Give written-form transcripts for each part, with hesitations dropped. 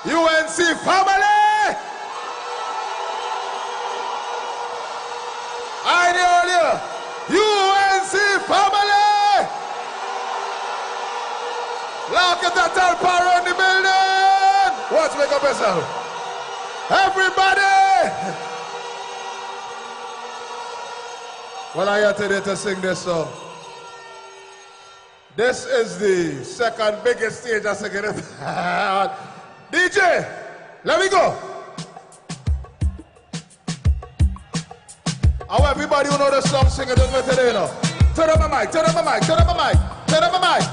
UNC family! I know you. UNC family! Look at that tall power in the building! Watch, make up yourself. Everybody! Well, I am today to sing this song. This is the second biggest stage I sing it. DJ, let me go. I want everybody who know the song sing it with me today, you know. Turn up my mic, turn up my mic, turn up my mic, turn up my mic.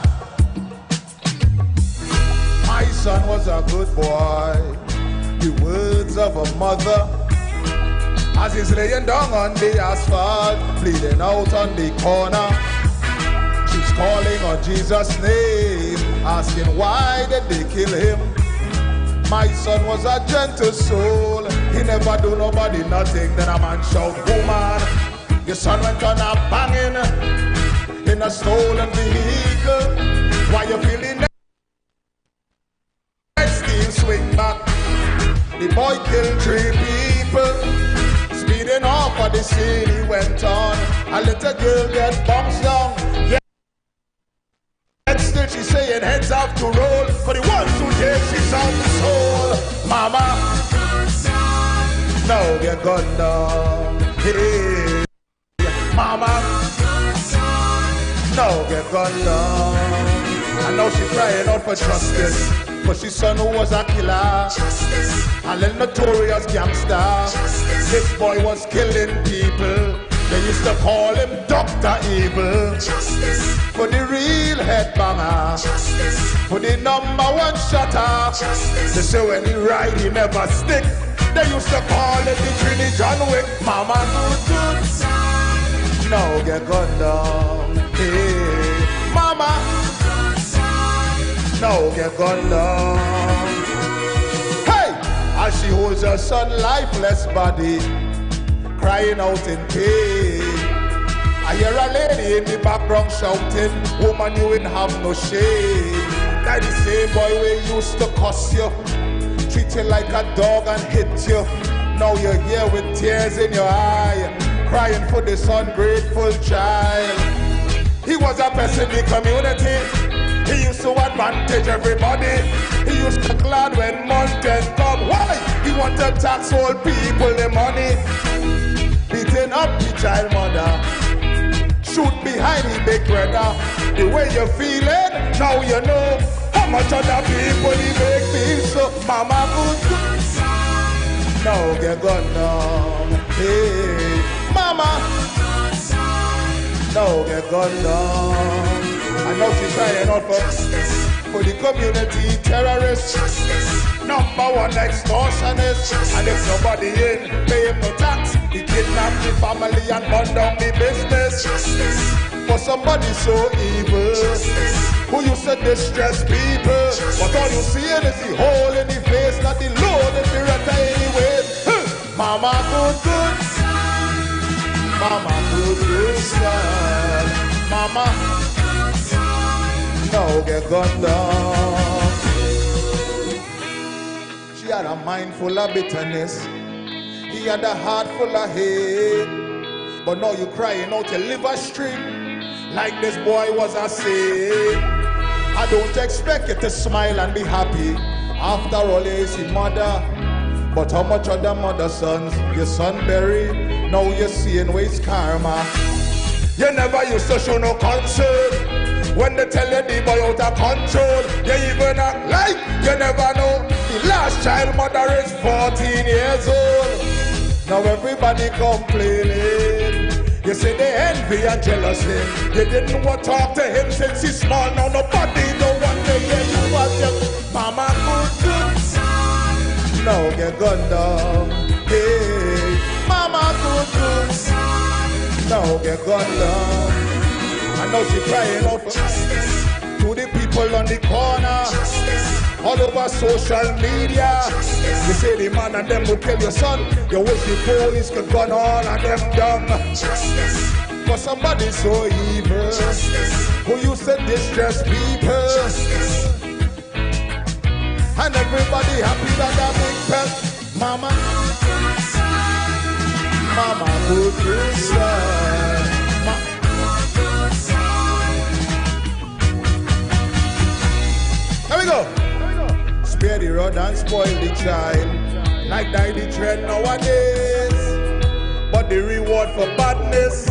My son was a good boy, the words of a mother. As he's laying down on the asphalt, bleeding out on the corner. She's calling on Jesus' name, asking why did they kill him. My son was a gentle soul, he never do nobody nothing. Then a man shout, woman, your son went on a banging in a stolen vehicle. Why you feeling still swing back? The boy killed 3 people, speeding off of the city went on. A little girl get bounced down. Still she's saying heads have to roll. For the ones who dare, she's on the soul. Mama, no get gunned down. Hey, mama, no get gunned down. I know she's crying out for justice, but she's son who was a killer, a little notorious gangster. This boy was killing people. They used to call him Dr. Evil. Justice. For the real headbanger. Justice. For the #1 shotter. Justice. They say when he ride, he never stick. They used to call him the Trinity John Wick. Mama, good. Now get gunned down. Hey, mama. Now get gunned down. Hey, as she holds her son lifeless body, crying out in pain. I hear a lady in the background shouting, woman, you ain't have no shame. That the same boy we used to cuss you, treat you like a dog and hit you. Now you're here with tears in your eye, crying for this ungrateful child. He was a pest in the community. He used to advantage everybody. He used to glad when mountain come. Why? He want to tax all people the money. Beating up the child mother, shoot behind the big brother. The way you're feeling, now you know how much other people he make feel. So mama good, now get gunned down. Hey, mama, now get gunned down. I know she's crying out for the community terrorists. #1 extortionist. And if nobody in, pay him no tax. He kidnapped the family and burn down the business. For somebody so evil, who used to distress people. But all you seeing is the hole in the face, not the load in the rata anyway. Mama good. Mama good son. Mama, now get gunned down. She had a mind full of bitterness. He had a heart full of hate. But now you crying out your liver string like this boy was a saint. I don't expect you to smile and be happy. After all, he is your mother. But how much other mother sons your son buried? Now you're seeing waste karma. You never used to show no concern when they tell you the boy out of control. You even act like you never know the last child mother is 14 years old. Now everybody complaining. You say they envy and jealous him. You didn't want to talk to him since he's small. Now nobody don't want to hear you was your mama good. Now get gunned down. Hey, mama good. Now get gunned down. I know she crying out for justice to the people on the corner, justice all over social media. Justice. You say the man and them will kill your son. You wish the police could gun all of them down. Justice for somebody so evil, justice who used to distress people. Justice. And everybody happy that a big pet. Mama, mama, good son. Here we go. Spare the rod and spoil the child. Like that the trend nowadays. But the reward for badness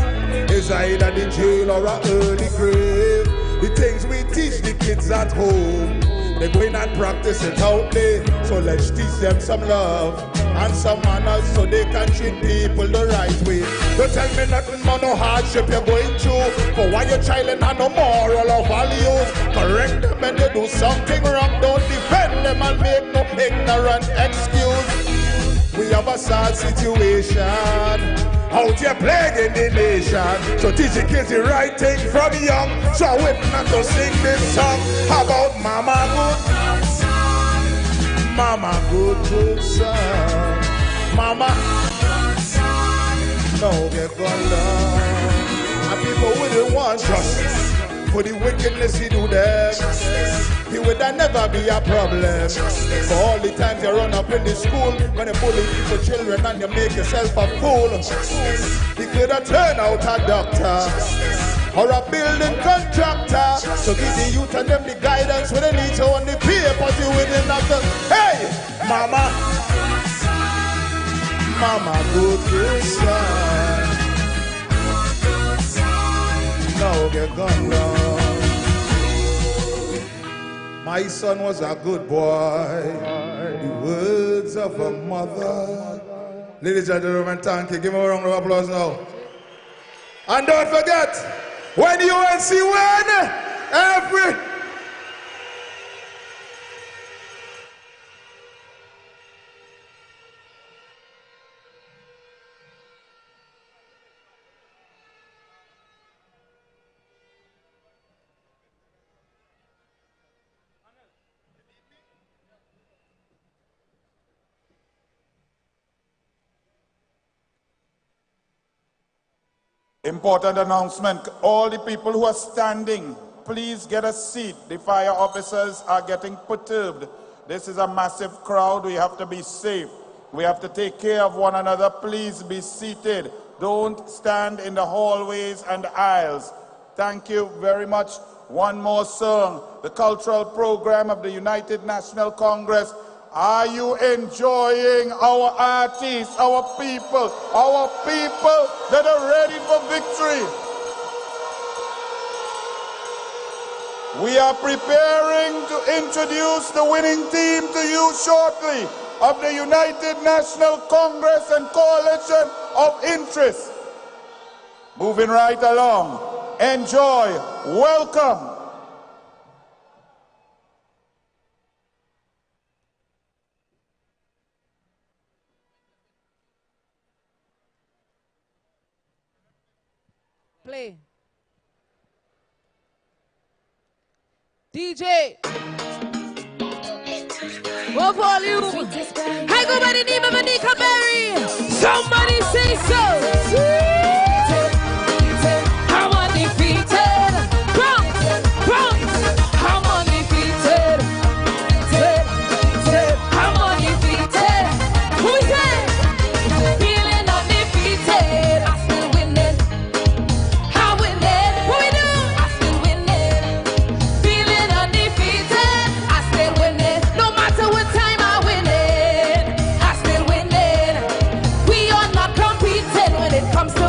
is either the jail or a early grave. The things we teach the kids at home, they go in and practice it out there. So let's teach them some love and some manners so they can treat people the right way. Don't tell me nothing about no hardship you're going through. For why your child ain't have no moral or values. Correct them when they do something wrong. Don't defend them and make no ignorant excuse. We have a sad situation out here plaguing the nation. So teach the kids the right thing from young. So I went not to sing this song about Mama Good. Mama Good, good son. Mama, no get gone down. And people wouldn't want justice for the wickedness he do them. He would never be a problem. For all the times you run up in the school, when you bully for children and you make yourself a fool. He could have turned out a doctor or a building contractor. So give the youth and them the guidance when they need to on the papers you wouldn't have to. Hey, mama, mama, good son. Now get gone down. My son was a good boy. The words of a mother. Ladies and gentlemen, thank you. Give me a round of applause now. And don't forget, when UNC win, every... Important announcement. All the people who are standing, please get a seat. The fire officers are getting perturbed. This is a massive crowd. We have to be safe. We have to take care of one another. Please be seated. Don't stand in the hallways and aisles. Thank you very much. One more song. The cultural program of the United National Congress. Are you enjoying our artists, our people that are ready for victory? We are preparing to introduce the winning team to you shortly of the United National Congress and Coalition of Interest. Moving right along. Enjoy. Welcome. Play. DJ. What volume? I go by the name of Anika Berry. Somebody say so. I'm undefeated. I'm undefeated. I'm undefeated. Who is that? Feeling undefeated. I'm still winning. I'm winning. What we do? I'm still winning. Feeling undefeated. I'm still winning. No matter what time I win it, I'm still winning. We are not competing when it comes to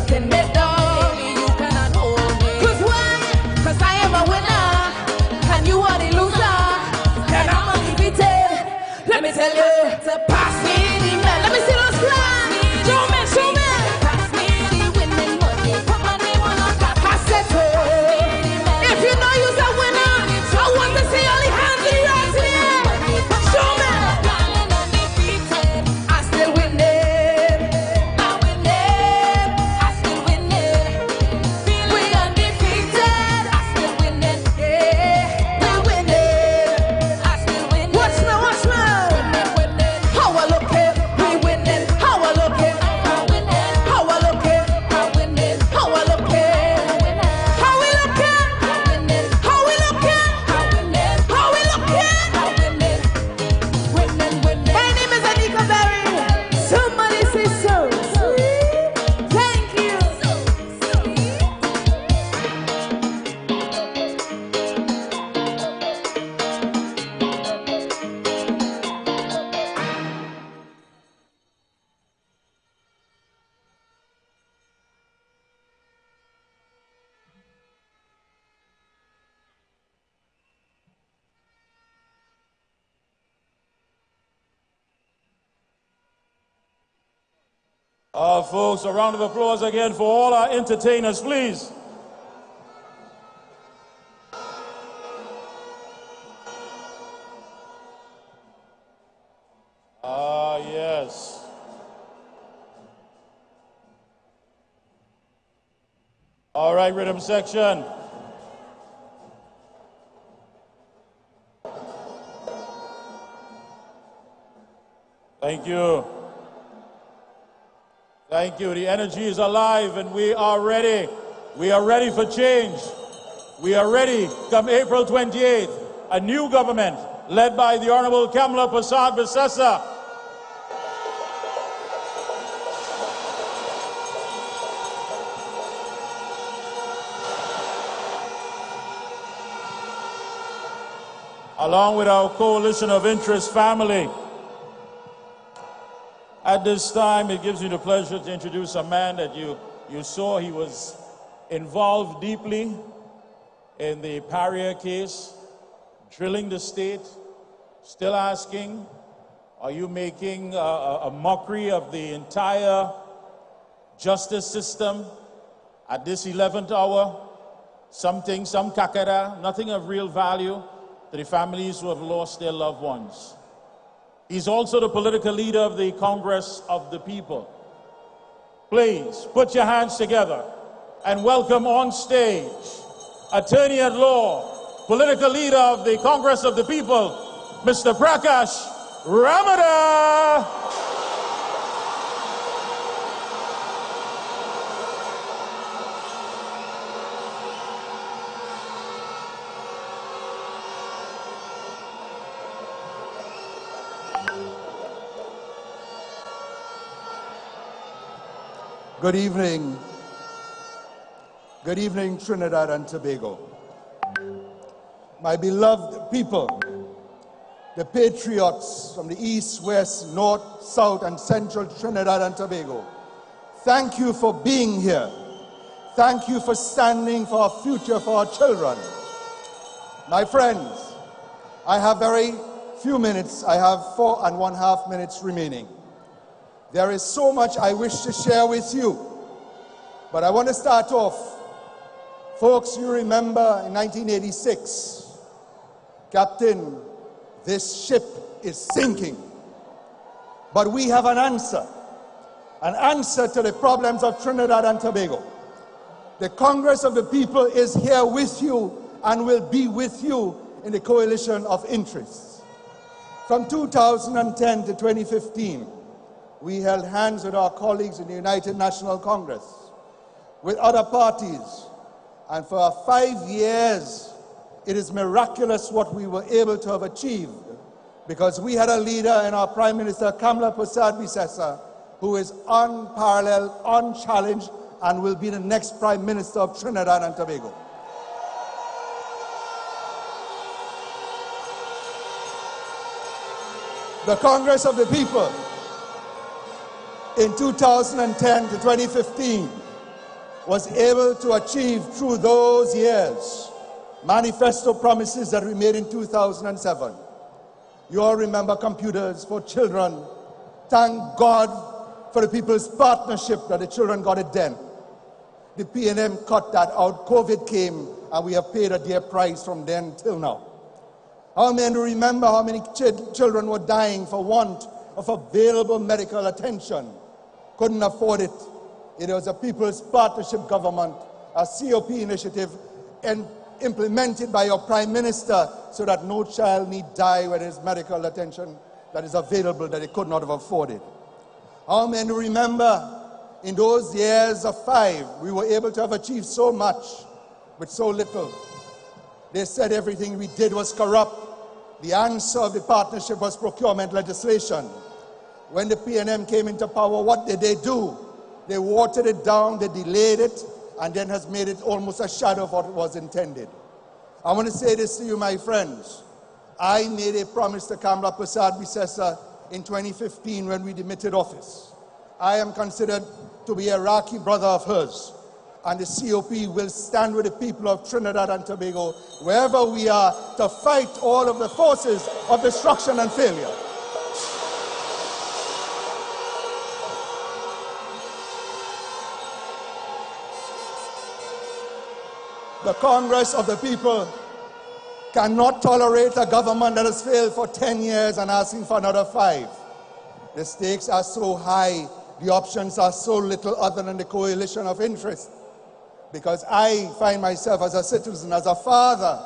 to pin me down. Baby, you cannot hold me. 'Cause why? 'Cause I am a winner, and you are the loser, and I'm undefeated. Let me tell you, to pass me the man. Let me see those flags. Show me, show me. Pass me the winning money. Put my name on top. Pass it to. If you know you're a winner, I want to see all the hands in the air today. Show me. I still winning. I winning. I still winning. We undefeated. I still winning. Yeah, we winning. I still winning. Watch me, watch me. How I look it, we winning. How I look it, I winning. How I look it, I winning. How I look it, how we look it, I winning. How we look it, I winning. How we look it, I winning. Winning, winning. My name is Anika Berry. Somebody say so. Thank you. Folks, a round of applause again for all our entertainers, please. Yes. All right, rhythm section. Thank you. Thank you. The energy is alive and we are ready. We are ready for change. We are ready come April 28th. A new government led by the Honorable Kamala Prasad Bissessa. Along with our coalition of interest family. At this time, it gives me the pleasure to introduce a man that you saw. He was involved deeply in the Parrier case, drilling the state, still asking, are you making a mockery of the entire justice system at this 11th hour? Some kakara, nothing of real value to the families who have lost their loved ones. He's also the political leader of the Congress of the People. Please put your hands together and welcome on stage Attorney at Law, political leader of the Congress of the People, Mr. Prakash Ramada. Good evening. Good evening, Trinidad and Tobago. My beloved people, the patriots from the east, west, north, south, and central Trinidad and Tobago, thank you for being here. Thank you for standing for our future, for our children. My friends, I have very few minutes. I have 4.5 minutes remaining. There is so much I wish to share with you, but I want to start off. Folks, you remember in 1986, Captain, this ship is sinking. But we have an answer to the problems of Trinidad and Tobago. The Congress of the People is here with you and will be with you in the coalition of interests. From 2010 to 2015, we held hands with our colleagues in the United National Congress, with other parties, and for 5 years, it is miraculous what we were able to have achieved, because we had a leader in our Prime Minister, Kamala Prasad Bissessa, who is unparalleled, unchallenged, and will be the next Prime Minister of Trinidad and Tobago. The Congress of the People in 2010 to 2015 was able to achieve through those years. Manifesto promises that we made in 2007. You all remember computers for children. Thank God for the People's Partnership that the children got it then. The P&M cut that out. COVID came, and we have paid a dear price from then till now. How many remember how many children were dying for want of available medical attention? Couldn't afford it. It was a People's Partnership government, a COP initiative, and implemented by your Prime Minister so that no child need die when there's medical attention that is available that they could not have afforded. How many remember in those years of 5, we were able to have achieved so much with so little? They said everything we did was corrupt. The answer of the partnership was procurement legislation. When the P&M came into power, what did they do? They watered it down, they delayed it, and then has made it almost a shadow of what was intended. I want to say this to you, my friends. I made a promise to Kamla Prasad Bisesa in 2015 when we demitted office. I am considered to be a Iraqi brother of hers, and the COP will stand with the people of Trinidad and Tobago wherever we are to fight all of the forces of destruction and failure. The Congress of the People cannot tolerate a government that has failed for 10 years and asking for another 5. The stakes are so high, the options are so little other than the coalition of interest. Because I find myself as a citizen, as a father,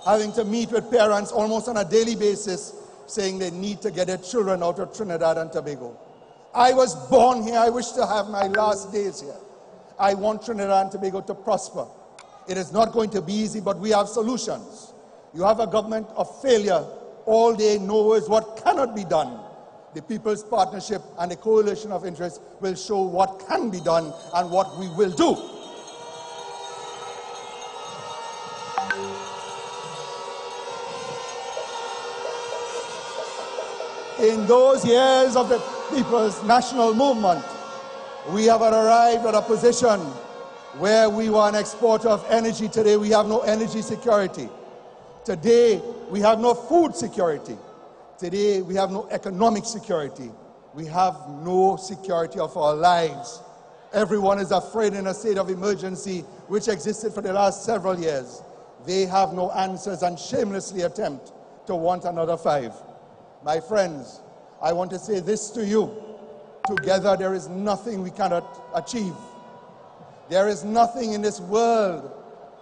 having to meet with parents almost on a daily basis saying they need to get their children out of Trinidad and Tobago. I was born here. I wish to have my last days here. I want Trinidad and Tobago to prosper. It is not going to be easy, but we have solutions. You have a government of failure. All they know is what cannot be done. The People's Partnership and the coalition of interest will show what can be done and what we will do. In those years of the People's National Movement, we have arrived at a position where we were an exporter of energy. Today we have no energy security. Today we have no food security. Today we have no economic security. We have no security of our lives. Everyone is afraid in a state of emergency which existed for the last several years. They have no answers and shamelessly attempt to want another 5. My friends, I want to say this to you. Together there is nothing we cannot achieve. There is nothing in this world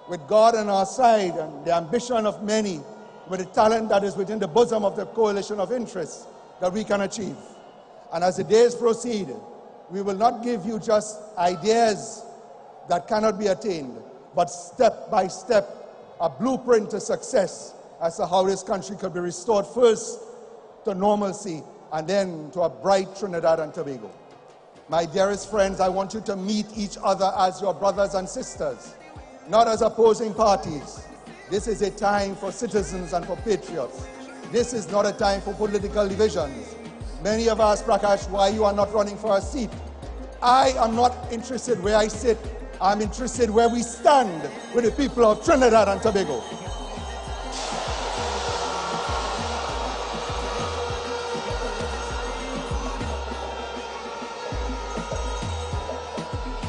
with God on our side and the ambition of many, with the talent that is within the bosom of the coalition of interests, that we can achieve. And as the days proceed, we will not give you just ideas that cannot be attained, but step by step, a blueprint to success as to how this country could be restored first to normalcy and then to a bright Trinidad and Tobago. My dearest friends, I want you to meet each other as your brothers and sisters, not as opposing parties. This is a time for citizens and for patriots. This is not a time for political divisions. Many of us, Prakash, why you are not running for a seat? I am not interested where I sit. I'm interested where we stand with the people of Trinidad and Tobago.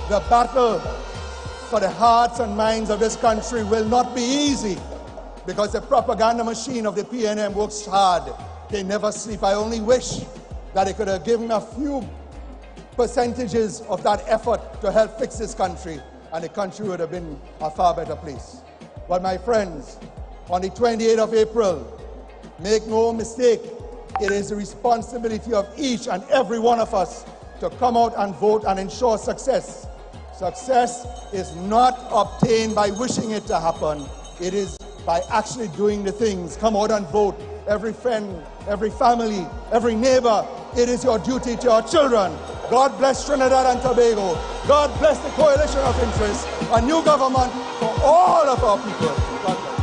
The battle for the hearts and minds of this country will not be easy because the propaganda machine of the P&M works hard. They never sleep. I only wish that they could have given a few percentages of that effort to help fix this country, and the country would have been a far better place. But my friends, on the 28th of April, make no mistake, it is the responsibility of each and every one of us to come out and vote and ensure success. Success is not obtained by wishing it to happen. It is by actually doing the things. Come out and vote. Every friend, every family, every neighbor, it is your duty to your children. God bless Trinidad and Tobago. God bless the coalition of interest. A new government for all of our people. God bless.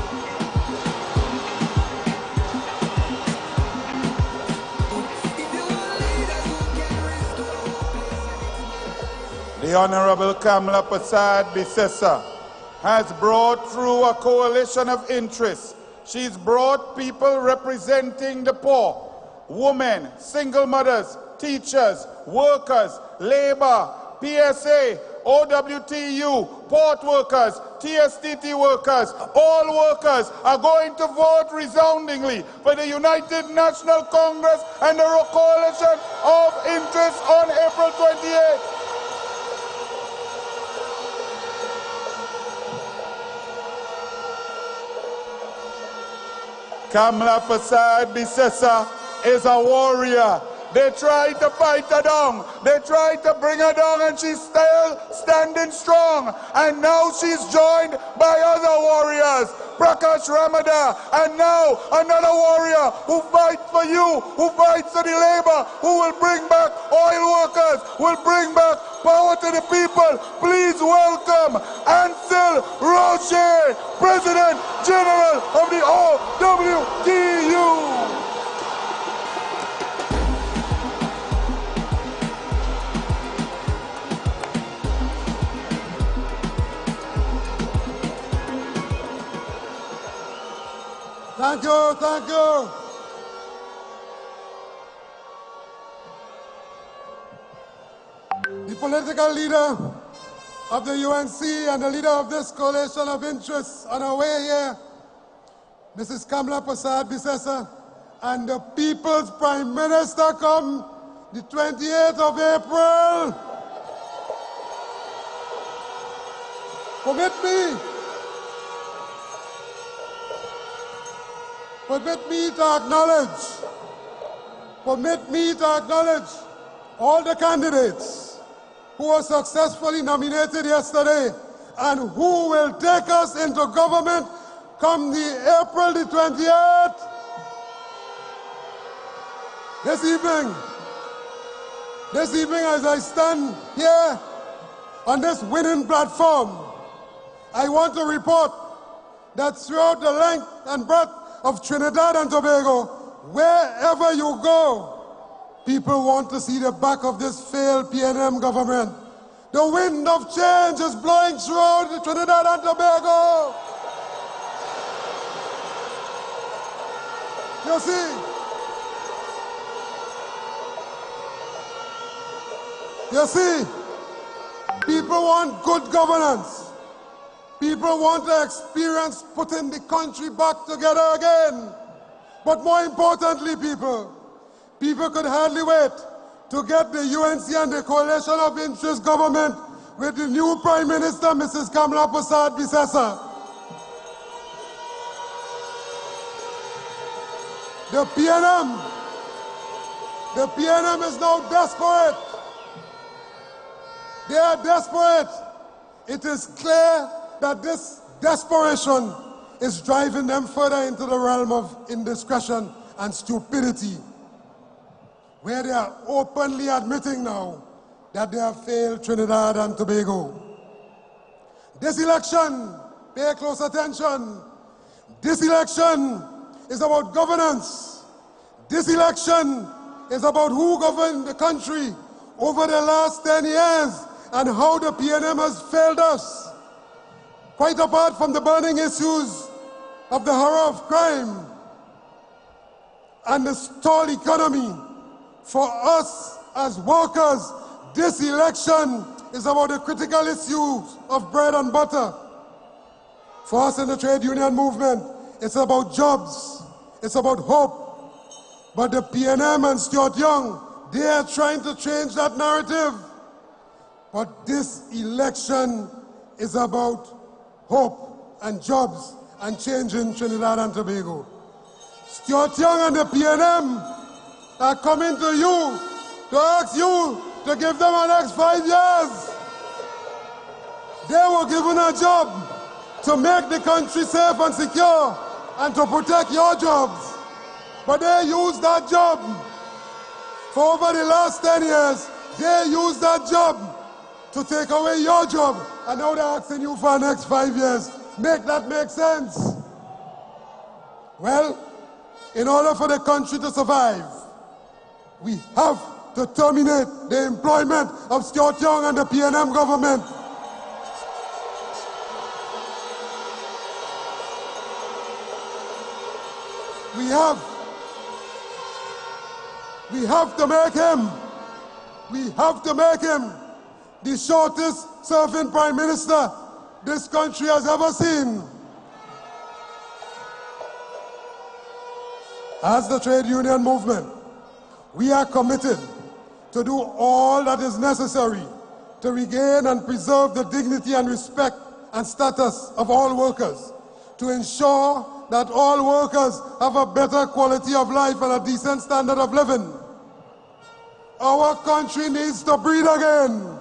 The Honorable Kamala Prasad Bisesa has brought through a coalition of interests. She's brought people representing the poor, women, single mothers, teachers, workers, labor, PSA, OWTU, port workers, TSTT workers, all workers are going to vote resoundingly for the United National Congress and the coalition of interests on April 28th. Kamala Prasad Bisesa is a warrior. They tried to fight her down. They tried to bring her down, and she's still standing strong. And now she's joined by other warriors, Prakash Ramada, and now another warrior who fights for you, who fights for the labor, who will bring back oil workers, will bring back power to the people. Please welcome Ansel Roche, President General of the OWTU. Thank you, thank you. The political leader of the UNC and the leader of this coalition of interests on our way here, Mrs. Kamala Prasad Bisesa, and the People's Prime Minister come the 28th of April. Permit me to acknowledge all the candidates who were successfully nominated yesterday and who will take us into government come the April the 28th. This evening as I stand here on this winning platform, I want to report that throughout the length and breadth of Trinidad and Tobago, wherever you go, people want to see the back of this failed PNM government. The wind of change is blowing throughout Trinidad and Tobago. You see, people want good governance. People want to experience putting the country back together again. But more importantly, people could hardly wait to get the UNC and the coalition of interest government with the new Prime Minister, Mrs. Kamala Prasad Bisesa. The PNM is now desperate. They are desperate. It is clear that this desperation is driving them further into the realm of indiscretion and stupidity, where they are openly admitting now that they have failed Trinidad and Tobago. This election, pay close attention, this election is about governance. This election is about who governed the country over the last 10 years and how the PNM has failed us. Quite apart from the burning issues of the horror of crime and the stalled economy, for us as workers, this election is about the critical issues of bread and butter. For us in the trade union movement, it's about jobs, it's about hope. But the PNM and Stuart Young, they are trying to change that narrative. But this election is about hope and jobs and change in Trinidad and Tobago. Stuart Young and the PNM are coming to you to ask you to give them the next 5 years. They were given a job to make the country safe and secure and to protect your jobs. But they used that job. For over the last 10 years, they used that job to take away your job, and now they're asking you for the next 5 years. Make that make sense? Well, in order for the country to survive, we have to terminate the employment of Stuart Young and the PNM government. We have to make him the shortest serving prime minister this country has ever seen. As the trade union movement, we are committed to do all that is necessary to regain and preserve the dignity and respect and status of all workers, to ensure that all workers have a better quality of life and a decent standard of living. Our country needs to breathe again.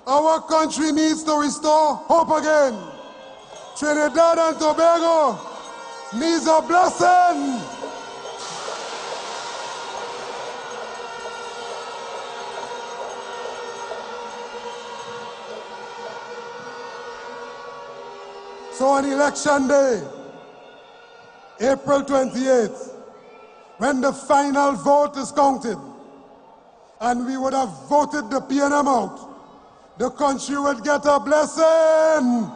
Our country needs to restore hope again. Trinidad and Tobago needs a blessing. So on election day, April 28th, when the final vote is counted, and we would have voted the PNM out, the country would get a blessing.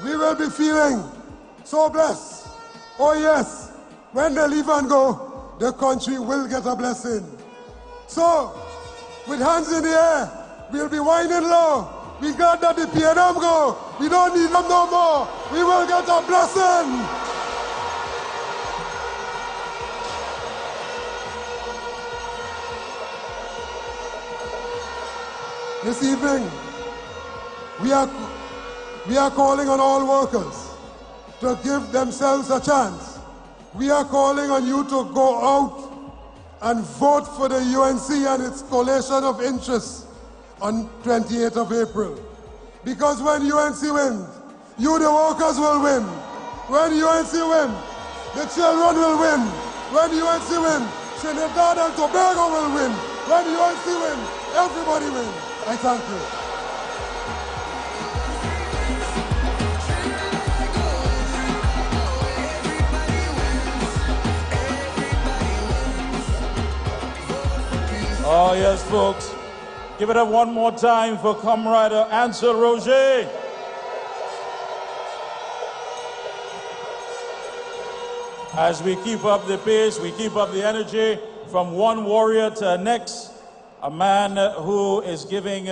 We will be feeling so blessed. Oh yes. When they leave and go, the country will get a blessing. So, with hands in the air, we'll be whining low. We glad that the PNM go. We don't need them no more. We will get a blessing. This evening, we are calling on all workers to give themselves a chance. We are calling on you to go out and vote for the UNC and its coalition of interests on 28th of April. Because when UNC wins, you the workers will win. When UNC wins, the children will win. When UNC wins, Trinidad and Tobago will win. When UNC wins, everybody wins. I thank you. Oh, yes, folks. Give it up one more time for Comrade Ansel Roger. As we keep up the pace, we keep up the energy from one warrior to the next, a man who is giving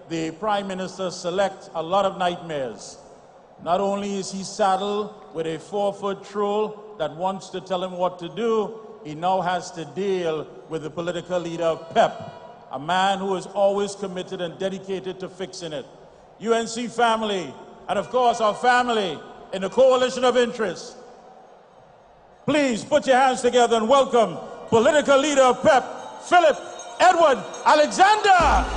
the Prime Minister-select a lot of nightmares. Not only is he saddled with a 4-foot troll that wants to tell him what to do, he now has to deal with the political leader of PEP, a man who is always committed and dedicated to fixing it. UNC family, and of course our family in the coalition of interest. Please put your hands together and welcome political leader of PEP, Philip Edward Alexander.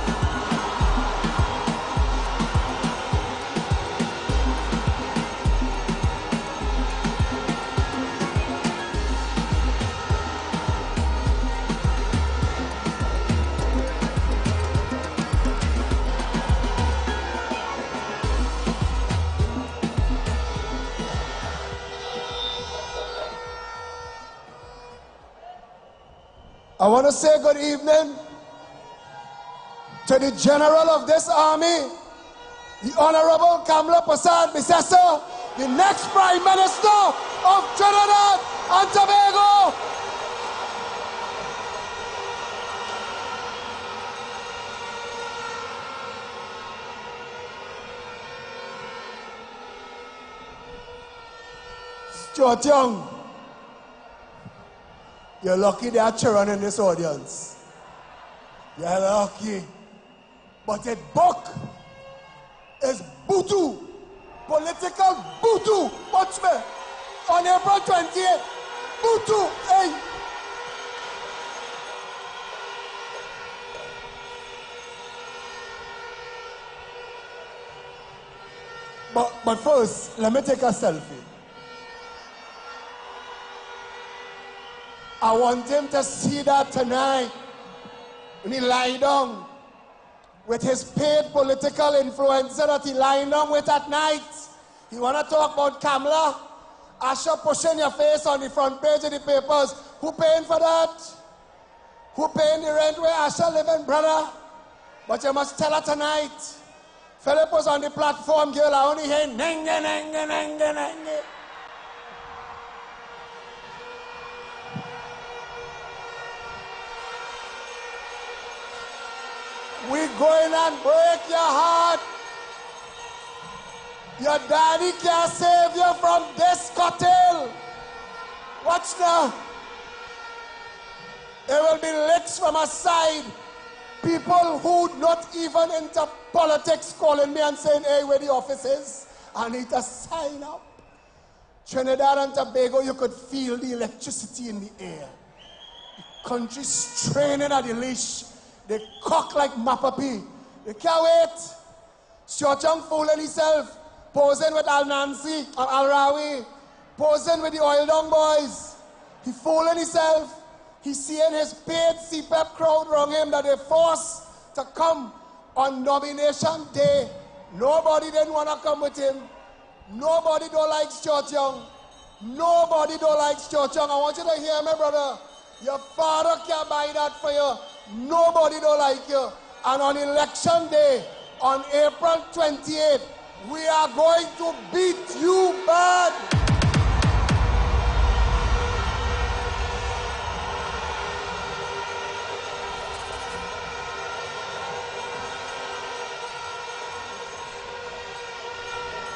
I want to say good evening to the General of this army, the Honorable Kamala Prasad Bisesa, the next Prime Minister of Trinidad and Tobago. Stuart Young, you're lucky there are children in this audience. You're lucky. But it book is Butu, political Butu. Watch me. On April 28th, Butu, hey. But first, let me take a selfie. I want him to see that tonight when he lie down with his paid political influencer that he lined up with at night. You want to talk about Kamala? Asha pushing your face on the front page of the papers. Who paying for that? Who paying the rent where Asha living, brother? But you must tell her tonight. Philip was on the platform, girl. I only hear nenge, nenge, nenge, nenge. We going and break your heart. Your daddy can't save you from this cocktail. Watch now. There will be licks from a side. People who not even into politics calling me and saying, hey, where the office is? I need to sign up. Trinidad and Tobago, you could feel the electricity in the air. The country straining at the leash. They cock like Mapapi. They can't wait. Siochang fooling himself, posing with Al Nancy and Al Rawi, posing with the Oil Dung boys. He fooling himself. He's seeing his paid CPEP crowd around him that they forced to come on nomination day. Nobody didn't want to come with him. Nobody don't like Siochang. Nobody don't like Siochang. I want you to hear me, brother. Your father can't buy that for you. Nobody don't like you. And on election day, on April 28th, we are going to beat you bad.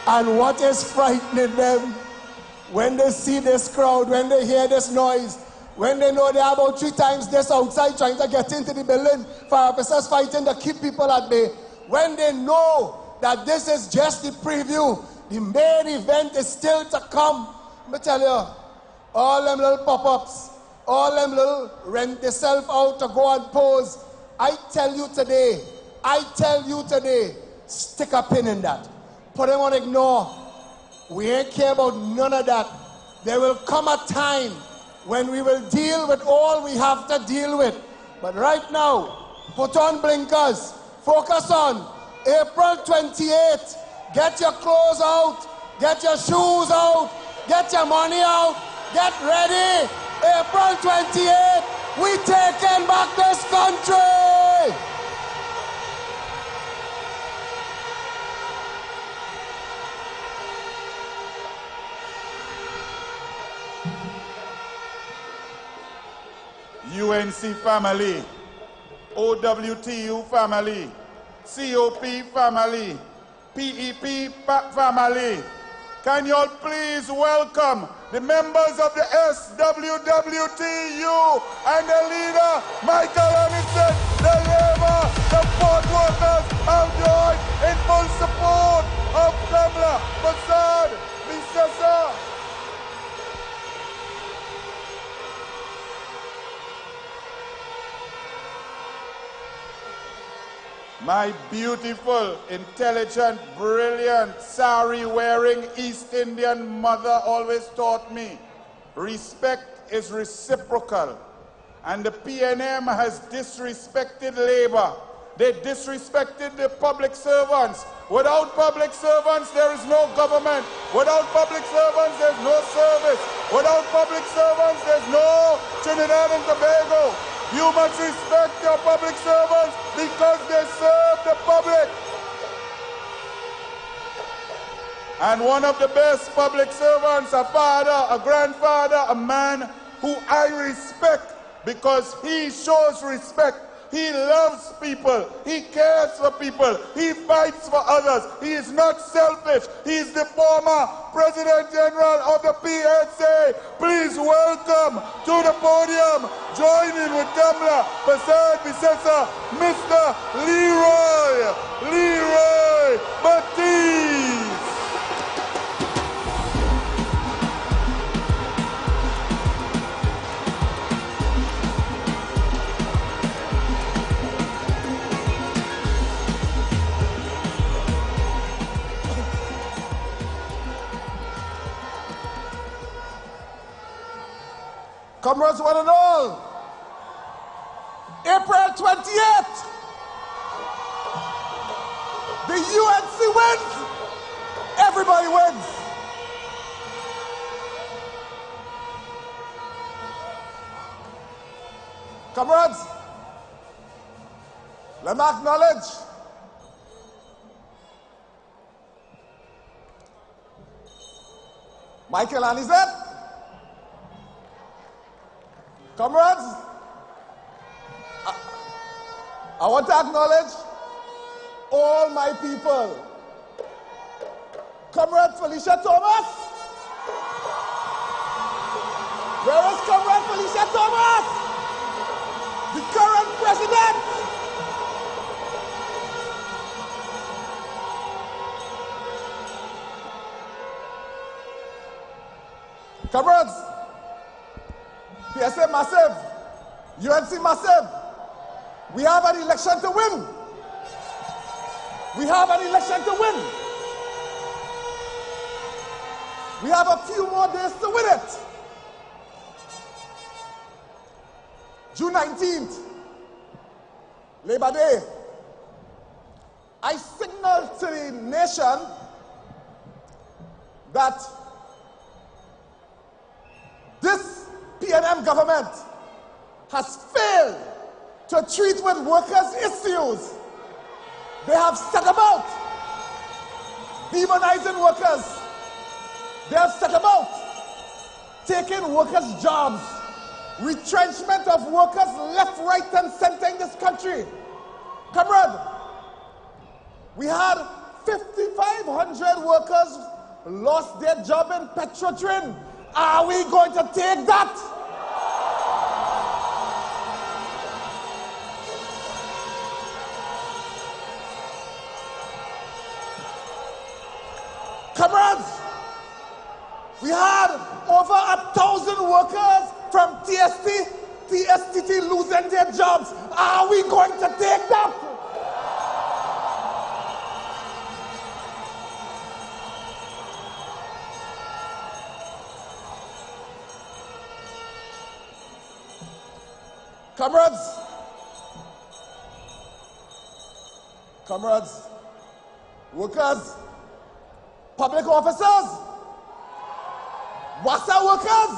And what is frightening them when they see this crowd, when they hear this noise, when they know they're about 3 times this outside trying to get into the building for officers fighting to keep people at bay, when they know that this is just the preview, the main event is still to come. Let me tell you, all them little pop-ups, all them little rent themselves out to go and pose, I tell you today, stick a pin in that. Put them on ignore. We ain't care about none of that. There will come a time when we will deal with all we have to deal with. But right now, put on blinkers. Focus on April 28th. Get your clothes out. Get your shoes out. Get your money out. Get ready. April 28th. We taking back this country. UNC family, OWTU family, COP family, PEP family. Can you all please welcome the members of the SWWTU and the leader, Michael Anderson, the labor, the port workers have joined in full support of Kamala Prasad Visesa. My beautiful, intelligent, brilliant, sari-wearing East Indian mother always taught me, respect is reciprocal. And the PNM has disrespected labor. They disrespected the public servants. Without public servants, there is no government. Without public servants, there's no service. Without public servants, there's no Trinidad and Tobago. You must respect your public servants because they serve the public. And one of the best public servants, a father, a grandfather, a man who I respect because he shows respect. He loves people. He cares for people. He fights for others. He is not selfish. He is the former President General of the PSA. Please welcome to the podium, joining with Kamala Prasad Visesa, Mr. Leroy Batiste. Comrades, one and all, April 28th, The UNC wins. Everybody wins. Comrades, let me acknowledge Michael Anizet. Comrades, I want to acknowledge all my people. Comrade Felicia Thomas. Where is Comrade Felicia Thomas? The current president. Comrades, PSA massive, UNC massive. We have an election to win. We have an election to win. We have a few more days to win it. June 19th, Labor Day. I signaled to the nation that this PNM government has failed to treat with workers' issues. They have set about demonizing workers. They have set about taking workers' jobs, retrenchment of workers left, right, and center in this country. Comrade, we had 5,500 workers lost their job in Petrotrin. Are we going to take that? Comrades, we had over 1,000 workers from TSTT losing their jobs. Are we going to take that? Comrades, workers, public officers, WASA workers,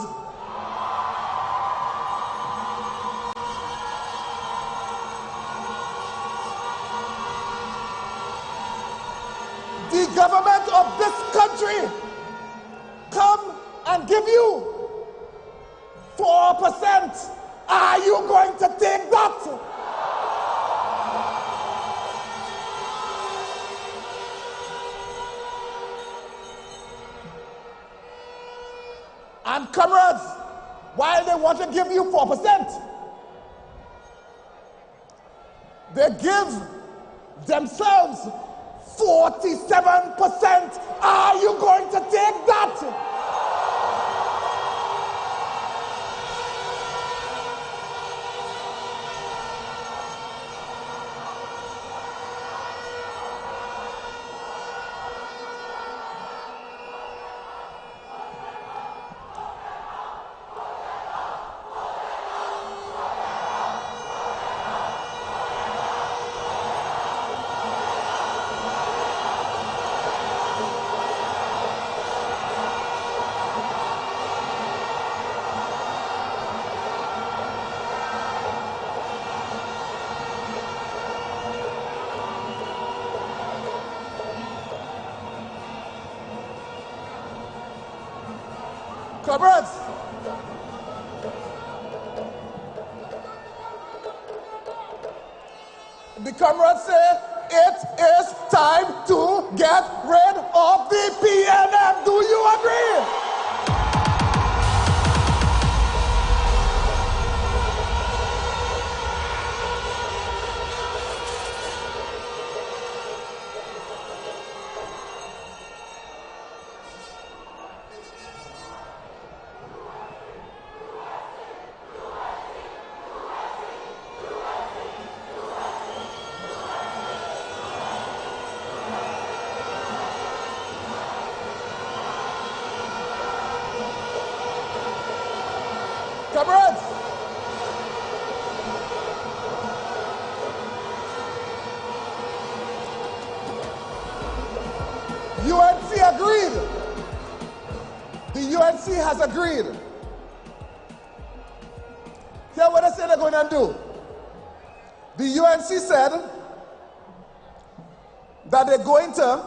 the government of this country come and give you 4%. Are you going to take that? And comrades, while they want to give you 4%, they give themselves 47%. Are you going to take that? Comrades, the comrades say it is time to get rid of the PNM. Do you agree? Comrades, has agreed. Hear what they say they're going to do. The UNC said that they're going to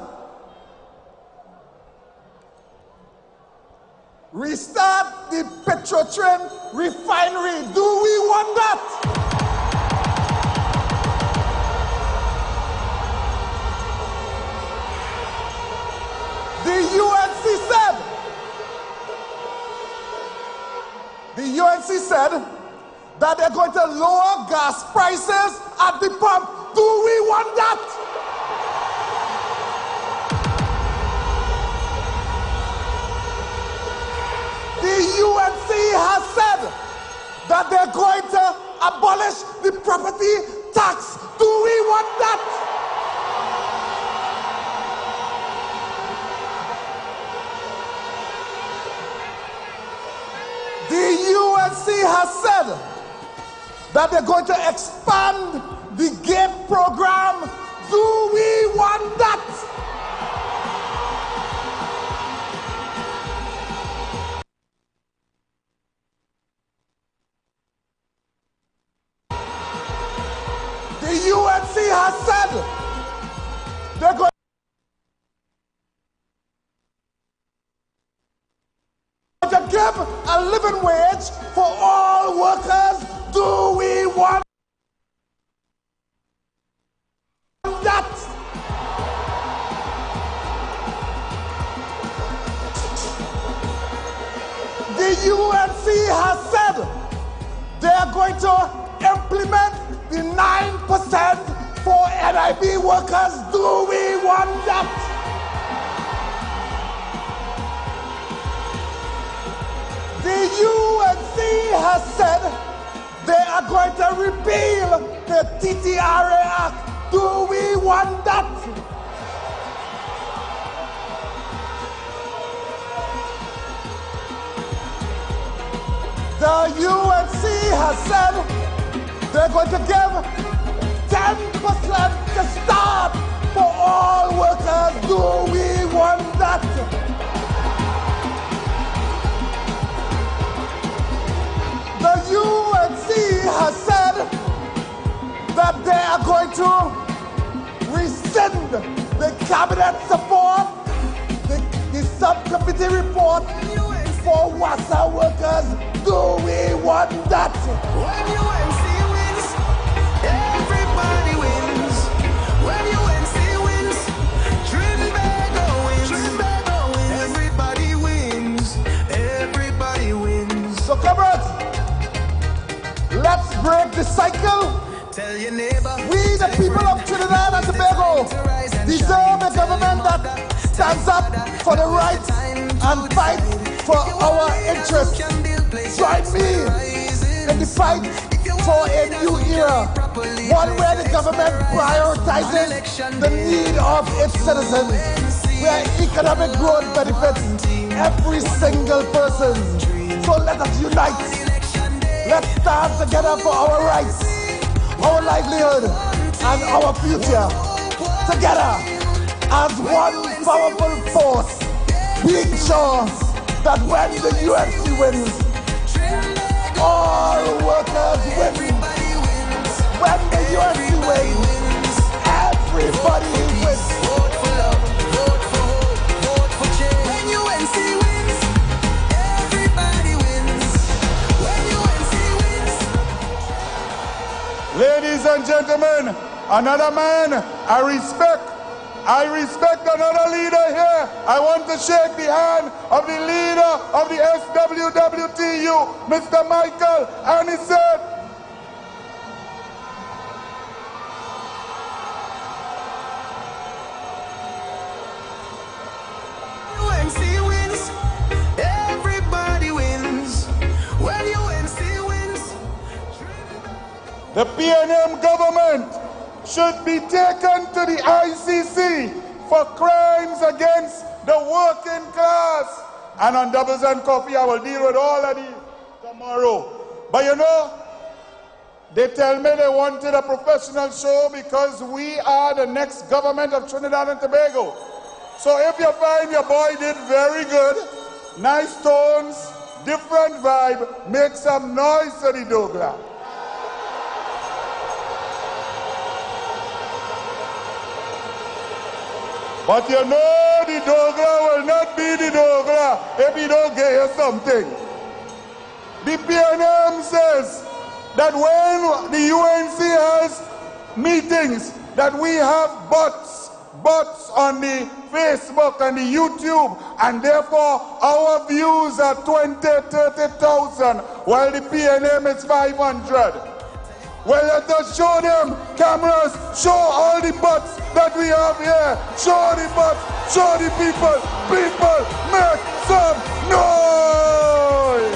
restart the Petrotrin refinery. Do we want that? The UNC said that they're going to lower gas prices at the pump. Do we want that? The UNC has said that they're going to abolish the property tax. Do we want that? The UNC has said that they're going to expand the GATE program. Do we want that? The UNC has said they're going to give a living wage for all workers. Do we want that? The UNC has said they are going to implement the 9% for NIB workers. Do we want that? The UNC has said they are going to repeal the TTRA Act. Do we want that? The UNC has said they're going to give 10% to start for all workers. Do we want that? The UNC has said that they are going to rescind the cabinet support, the subcommittee report for WASA workers. Do we want that? When UNC wins, everybody wins. When UNC wins, Trinbago wins. Everybody wins. Everybody wins. So comrades, let's break the cycle. Tell your neighbor. We, the people of Trinidad and Tobago, deserve a government that stands up for the rights and fights for our interests. Join me in the fight for a new era, one where the government prioritizes the need of its citizens, where economic growth benefits every single person. So let us unite. Let's stand together for our rights, our livelihood, and our future. Together as one powerful force, being sure that when the UNC wins, all workers win. When the UNC wins, everybody wins. Vote for love, vote for hope, vote for change. When UNC wins, everybody wins. When UNC wins. Ladies and gentlemen, another man I respect another leader here. I want to shake the hand of the leader of the SWWTU, Mr. Michael, and he said, UNC wins, everybody wins. When UNC wins, the PNM government should be taken to the ICC for crimes against the working class. And on Doubles and Coffee, I will deal with all of these tomorrow. But you know, they tell me they wanted a professional show because we are the next government of Trinidad and Tobago. So if you find your boy did very good, Nice tones, different vibe. Make some noise for the Douglas. But you know the Douglas will not be the Douglas if he don't get you something. The PNM says that when the UNC has meetings, that we have bots on the Facebook and the YouTube, and therefore our views are 20, 30,000, while the PNM is 500. Well, let us show them cameras, show all the bots that we have here. Show the bots, show the people. People, make some noise.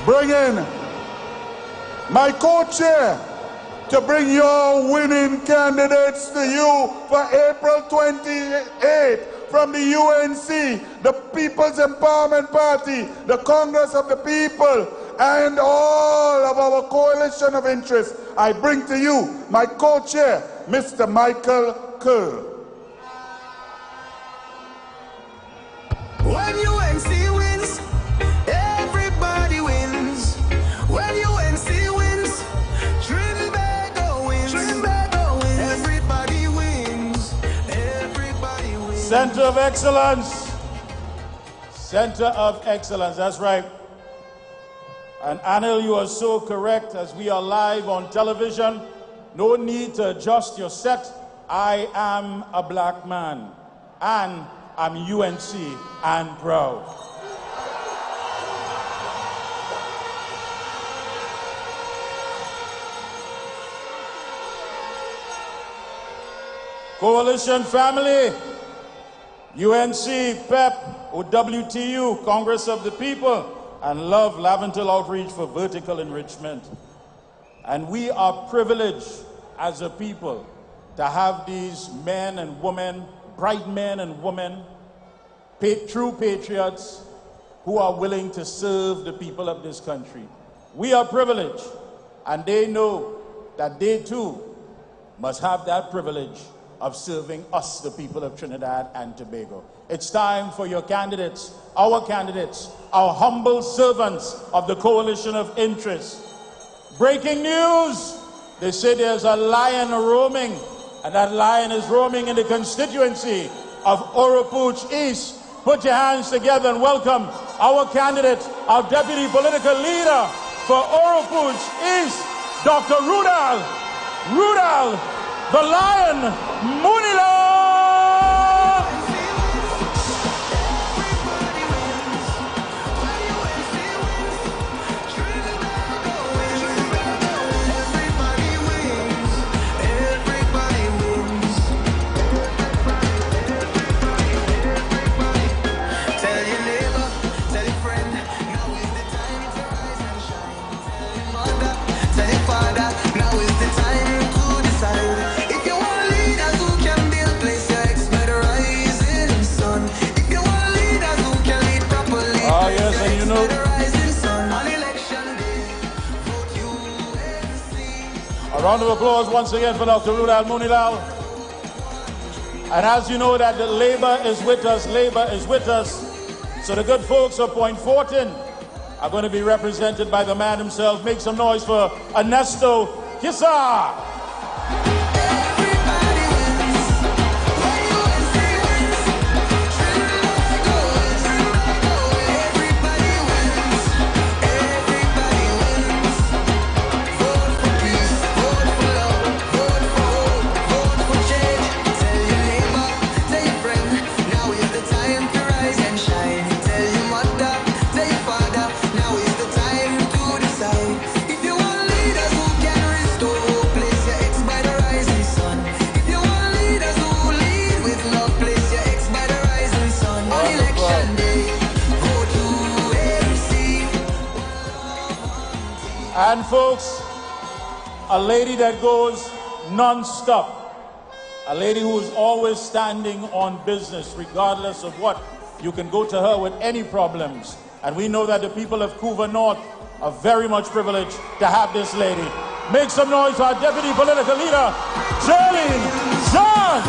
Bring in my co-chair to bring your winning candidates to you for April 28th. From the UNC, the People's Empowerment Party, the Congress of the People, and all of our coalition of interests, I bring to you my co-chair, Mr. Michael Kerr. When UNC wins, everybody wins. When UNC wins, Trinbago wins. Trinbago wins. Everybody wins. Everybody wins. Center of Excellence. Center of Excellence, that's right. And Anil, you are so correct. As we are live on television, no need to adjust your set. I am a black man, and I'm UNC and proud. Coalition family, UNC, PEP, OWTU, Congress of the People, and Love Laventil Outreach for Vertical Enrichment. And we are privileged as a people to have these men and women, bright men and women, true patriots who are willing to serve the people of this country. We are privileged, and they know that they too must have that privilege of serving us, the people of Trinidad and Tobago. It's time for your candidates, our humble servants of the coalition of interest. Breaking news! They say there's a lion roaming, and that lion is roaming in the constituency of Oropouche East. Put your hands together and welcome our candidate, our deputy political leader for Oropouche East, Dr. Rudal, the Lion Munila. A round of applause once again for Dr. Rudal Munilal. And as you know that the Labour is with us, So the good folks of Point Fortin are going to be represented by the man himself. Make some noise for Ernesto Kissa. And folks, a lady that goes non-stop, a lady who's always standing on business regardless of what. You can go to her with any problems. And we know that the people of Couva North are very much privileged to have this lady. Make some noise for our deputy political leader, Charlene John.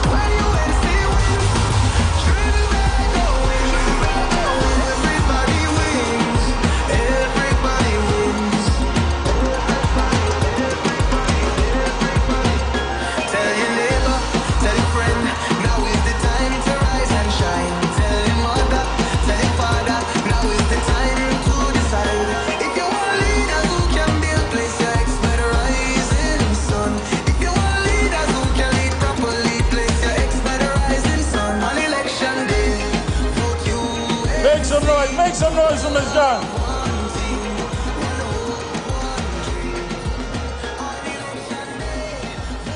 noise. Make some noise for Ms. John.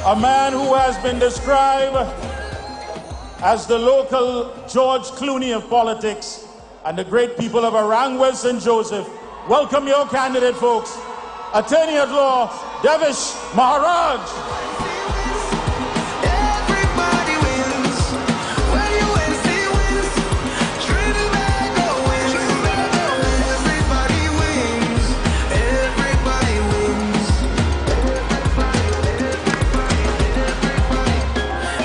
A man who has been described as the local George Clooney of politics and the great people of Arangwa St. Joseph. Welcome your candidate, folks. Attorney at Law, Devish Maharaj. Everybody wins. When UNC wins, Trinbago wins. Everybody wins. Everybody wins.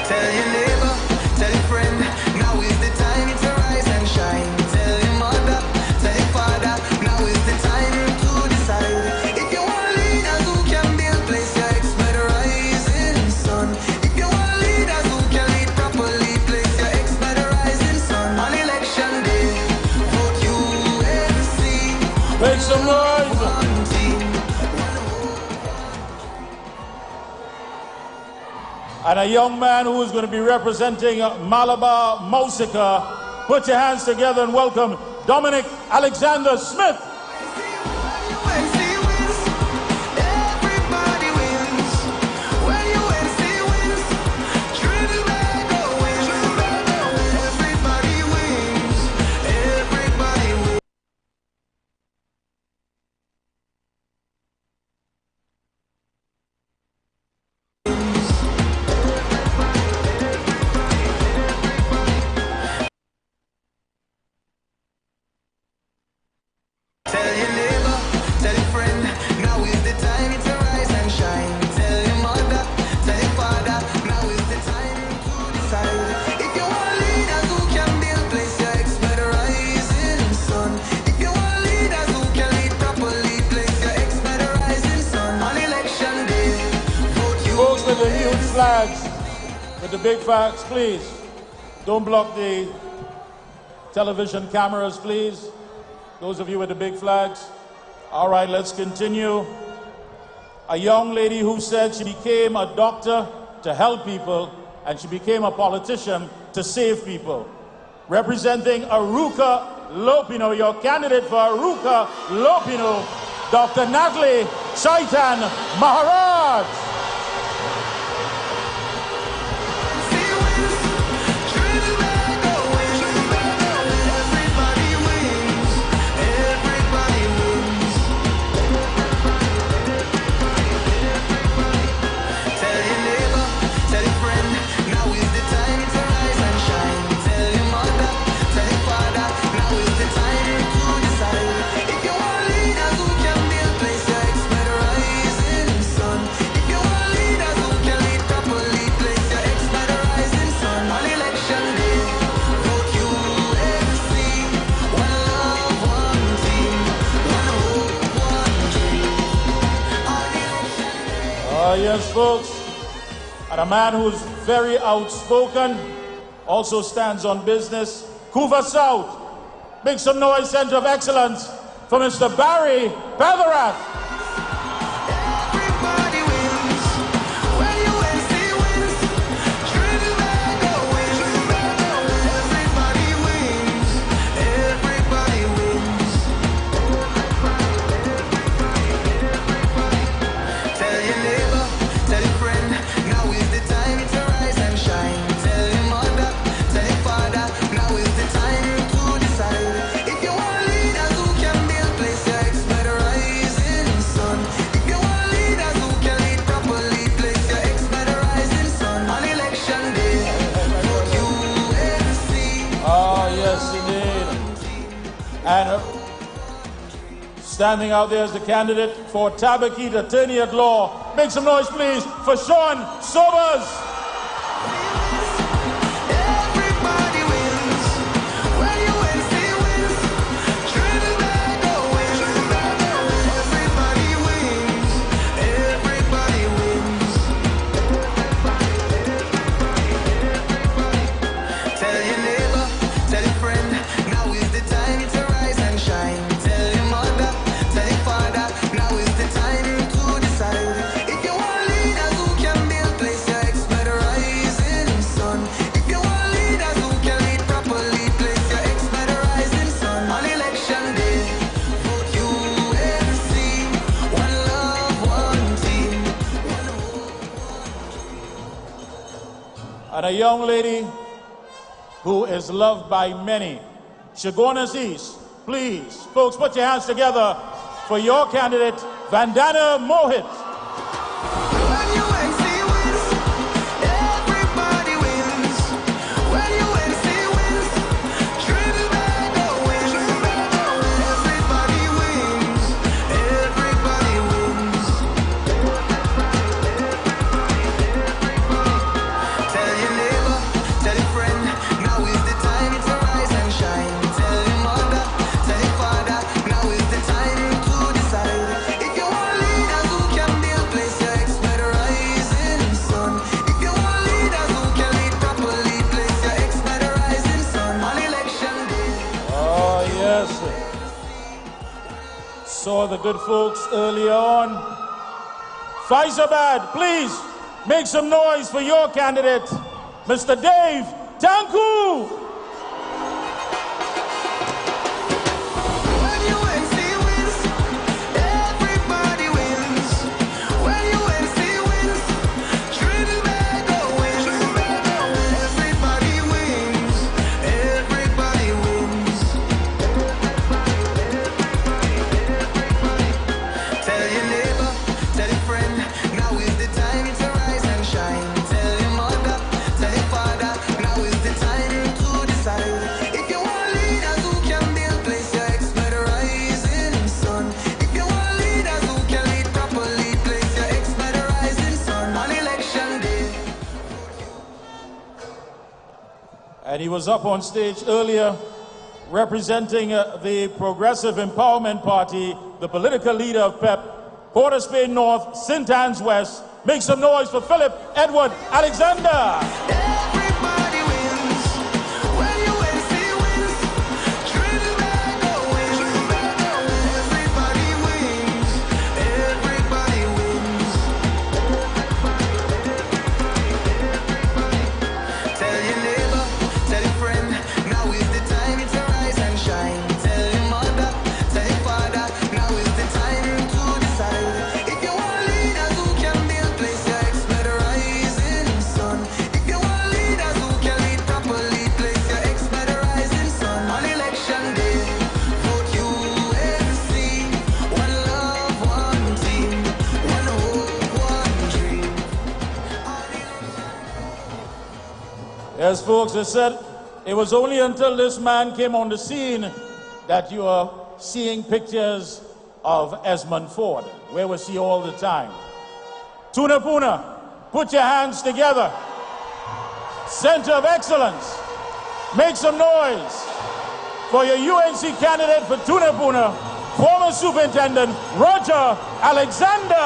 Tell your neighbor, tell your friend, now is the time to rise and shine. Tell your mother, tell your father, now is the time to decide. If you want leaders who can build, place your expert rising sun. If you want leaders who can lead properly, place your expert rising sun. On election day, vote UNC. Make some noise. One team. And a young man who is going to be representing Malabar Mausika. Put your hands together and welcome Dominic Alexander Smith. UNC wins, everybody wins. When UNC wins, Trinbago wins. Everybody wins, everybody wins. Tell your neighbor, tell your friend, now is the time to rise and shine. Tell your mother, tell your father, now is the time to decide. If you want leaders who can build, place your expert rising sun. If you want leaders who can lead properly, place your expert rising sun. On election day, vote you. Folks with the huge flags, with the big flags, please. Don't block the television cameras, please. Those of you with the big flags. All right, let's continue. A young lady who said she became a doctor to help people and she became a politician to save people. Representing Aruka Lopino, your candidate for Aruka Lopino, Dr. Natalie Chaitan Maharaj. Trinbago wins. Everybody wins. Everybody wins. Tell your neighbor, tell your friend, now is the time to rise and shine. Tell your mother, tell your father, now is the time to decide. If you want leaders who can build, place your expert rising sun. If you want leaders who can lead properly, place your expert rising sun. On election day, vote UNC. One love, one team. One hope, one dream. On election day. Yes, folks. And a man who's very outspoken, also stands on business. Couva South. Make some noise, Center of Excellence, for Mr. Barry Petherat. Everybody wins. When UNC wins, Trinbago wins. Everybody wins. Everybody wins. Tell your neighbor, tell your friend, now is the time to rise and shine. Tell your mother, tell your father, now is the time to decide. If you want leaders who can build, place your expert rising sun. If you want leaders who can lead properly, place your expert rising sun. On election day, vote UNC. Yes, indeed. And standing out there as the candidate for Tabakit Attorney at Law. Make some noise, please, for Sean Sobers. Everybody wins. When UNC wins, Trinbago wins. Everybody wins. Everybody wins. Tell your neighbor, tell your friend, now is the time to rise and shine. Tell your mother, tell your father, now is the time to decide. If you want leaders who can build, place your expert and a young lady who is loved by many. Chaguanas East, please, folks, put your hands together for your candidate, Vandana Mohit. Saw the good folks earlier on. Faizabad, please make some noise for your candidate, Mr. Dave Tanku. And he was up on stage earlier representing the Progressive Empowerment Party, the political leader of PEP, Port of Spain North, St. Anne's West. Make some noise for Philip Edward Alexander. Yes, folks, I said it was only until this man came on the scene that you are seeing pictures of Esmond Ford. Where was he all the time? Tunapuna, put your hands together. Center of Excellence, make some noise for your UNC candidate for Tunapuna, former Superintendent Roger Alexander.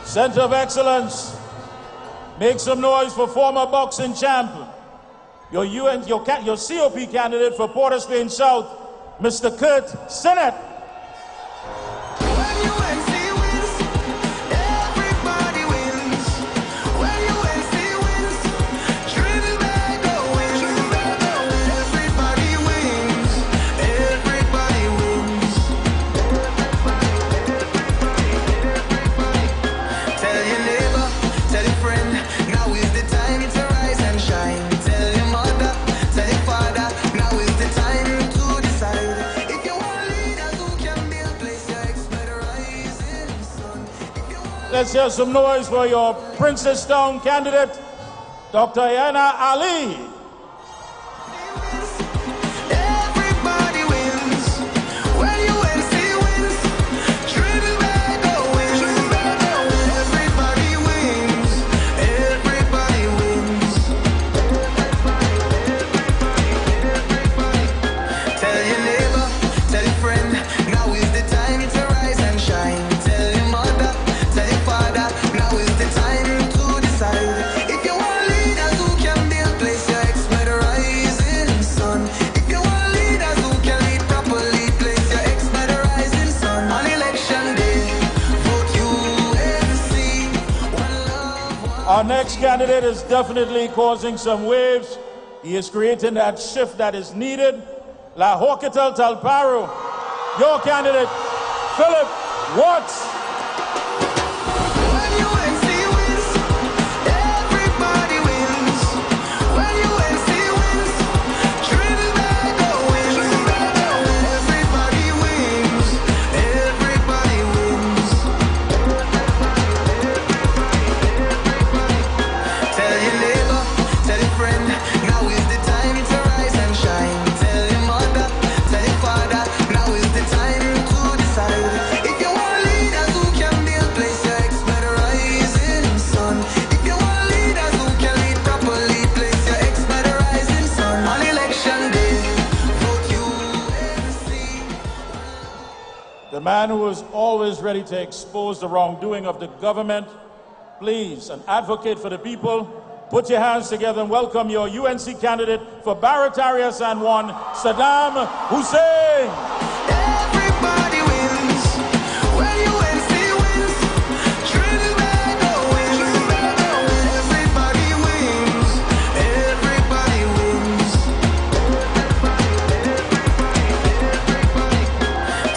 Center of Excellence, make some noise for former boxing champ, your COP candidate for Port of Spain South, Mr. Kurt Sinnott. Let's hear some noise for your Princestown candidate, Dr. Yana Ali. Everybody wins. When UNC wins, Trinidad wins. Everybody wins. Everybody wins. Our next candidate is definitely causing some waves. He is creating that shift that is needed. La Hoquital Talparo, your candidate, Philip Watts. When UNC wins, everybody wins. When UNC wins, Trinidad wins. Everybody wins. Everybody wins. Tell your neighbor, tell your friend, now is the time to rise and shine. Tell your mother, tell your father, now is the time to decide. If you want leaders who can build, place your ex better rising sun. If you want leaders who can lead properly, place your ex better rising sun. On election day, vote UNC. The man who is always ready to expose the wrongdoing of the government. Please, an advocate for the people, put your hands together and welcome your UNC candidate for Barrack Area San Juan, Saddam Hussein. Everybody wins. When UNC wins, Trinidad wins. Everybody wins. Everybody wins.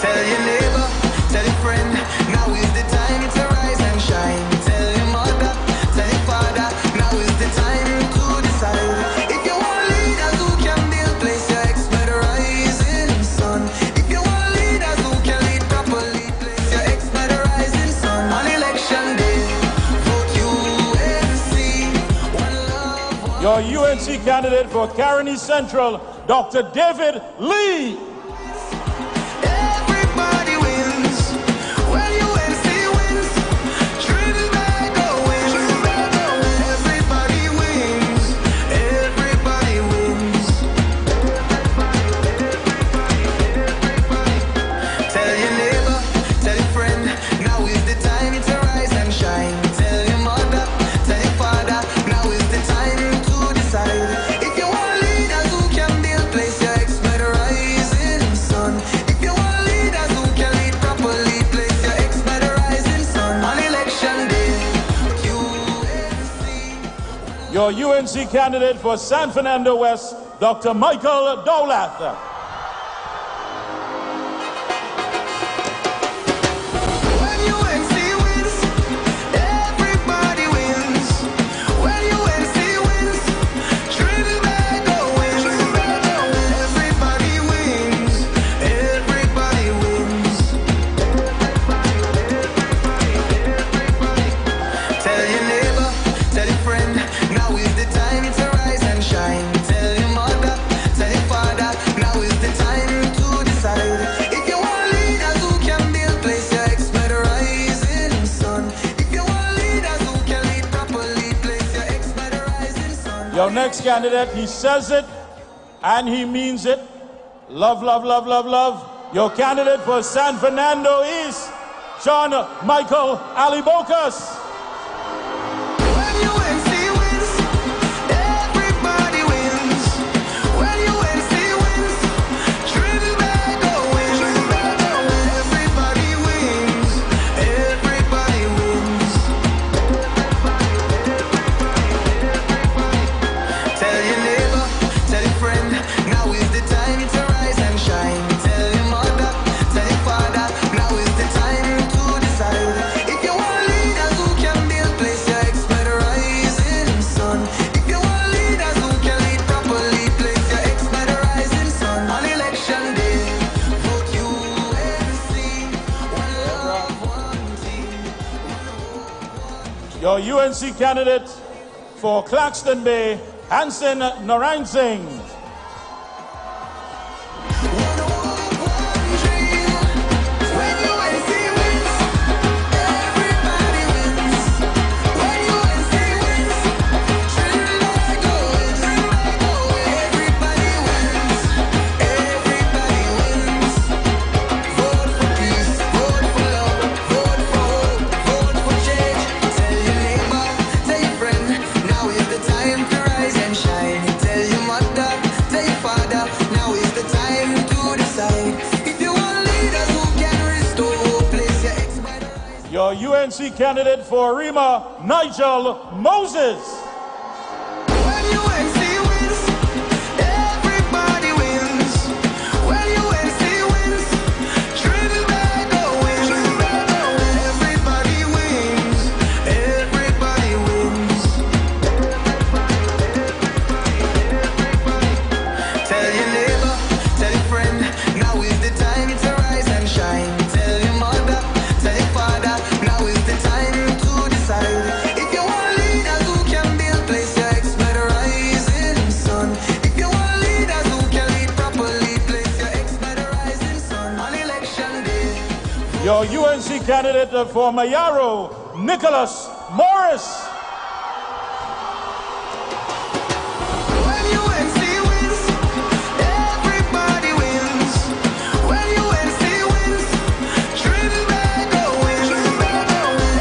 Tell your neighbor, tell your friend, now is the time to rise and shine. Tell your mother, tell your father, now is the time to decide. If you want leaders who can build, place your ex better rising sun. If you want leaders who can lead properly, place your ex better rising sun. On election day, vote UNC. One love, one. Your UNC candidate for Caroni Central, Dr. David Lee. Everybody wins. When UNC wins, Trinidad wins. Everybody wins. Everybody wins. Tell your neighbor, tell your friend, now is the time to rise and shine. Tell your mother, tell your father, now is the time to decide. If you want leaders who can build, place your ex better rising sun. If you want leaders who can lead properly, place your ex better rising sun. On election day, UNC. Your UNC candidate for San Fernando West, Dr. Michael Dowlath. When UNC wins, everybody wins. When UNC wins, Trinidad wins. Everybody wins. Everybody wins. Tell your neighbor, tell your friend, now is the time to rise and shine. Tell your mother, tell your father, now is the time to decide. If you want leaders who can build, place your ex better rising sun. If you want leaders who can lead properly, place your ex better rising sun. Your next candidate, he says it and he means it. Love, love, love, love, love. Your candidate for San Fernando East, John Michael Alibocas. When UNC wins, everybody wins. When UNC wins, Trinidad wins. Everybody wins. Everybody wins. Tell your neighbor, tell your friend, now is the time to rise and shine. Tell your mother, tell your father, now is the time to decide. If you want leaders who can build, place your ex better rising sun. If you want leaders who can lead properly, place your ex better rising sun. On election day, vote UNC. One love, one team. Your UNC candidate for Claxton Bay, Hansen Narayan Singh. When UNC wins, everybody wins. When UNC wins, Trinidad wins. Everybody wins. Everybody wins. Vote for peace, vote for love, vote for hope, vote for change. Tell your neighbor, tell your friend, now is the time to rise and shine. Tell your mother, Your UNC candidate for Rima, Nigel Moses. When UNC wins, everybody wins. When UNC wins, Trinbago wins. Everybody wins. Everybody wins. Tell your neighbor, tell your friend, now is the time to rise and shine. Tell your mother, tell your father, now is the time to decide. If you want leaders who can build, place your ex by the rising sun. If you want leaders who can lead properly, place your ex by the rising sun. On election day, Your UNC candidate for Mayaro, Nicholas Morris. when UNC wins, everybody wins. When UNC wins, Trinbago wins.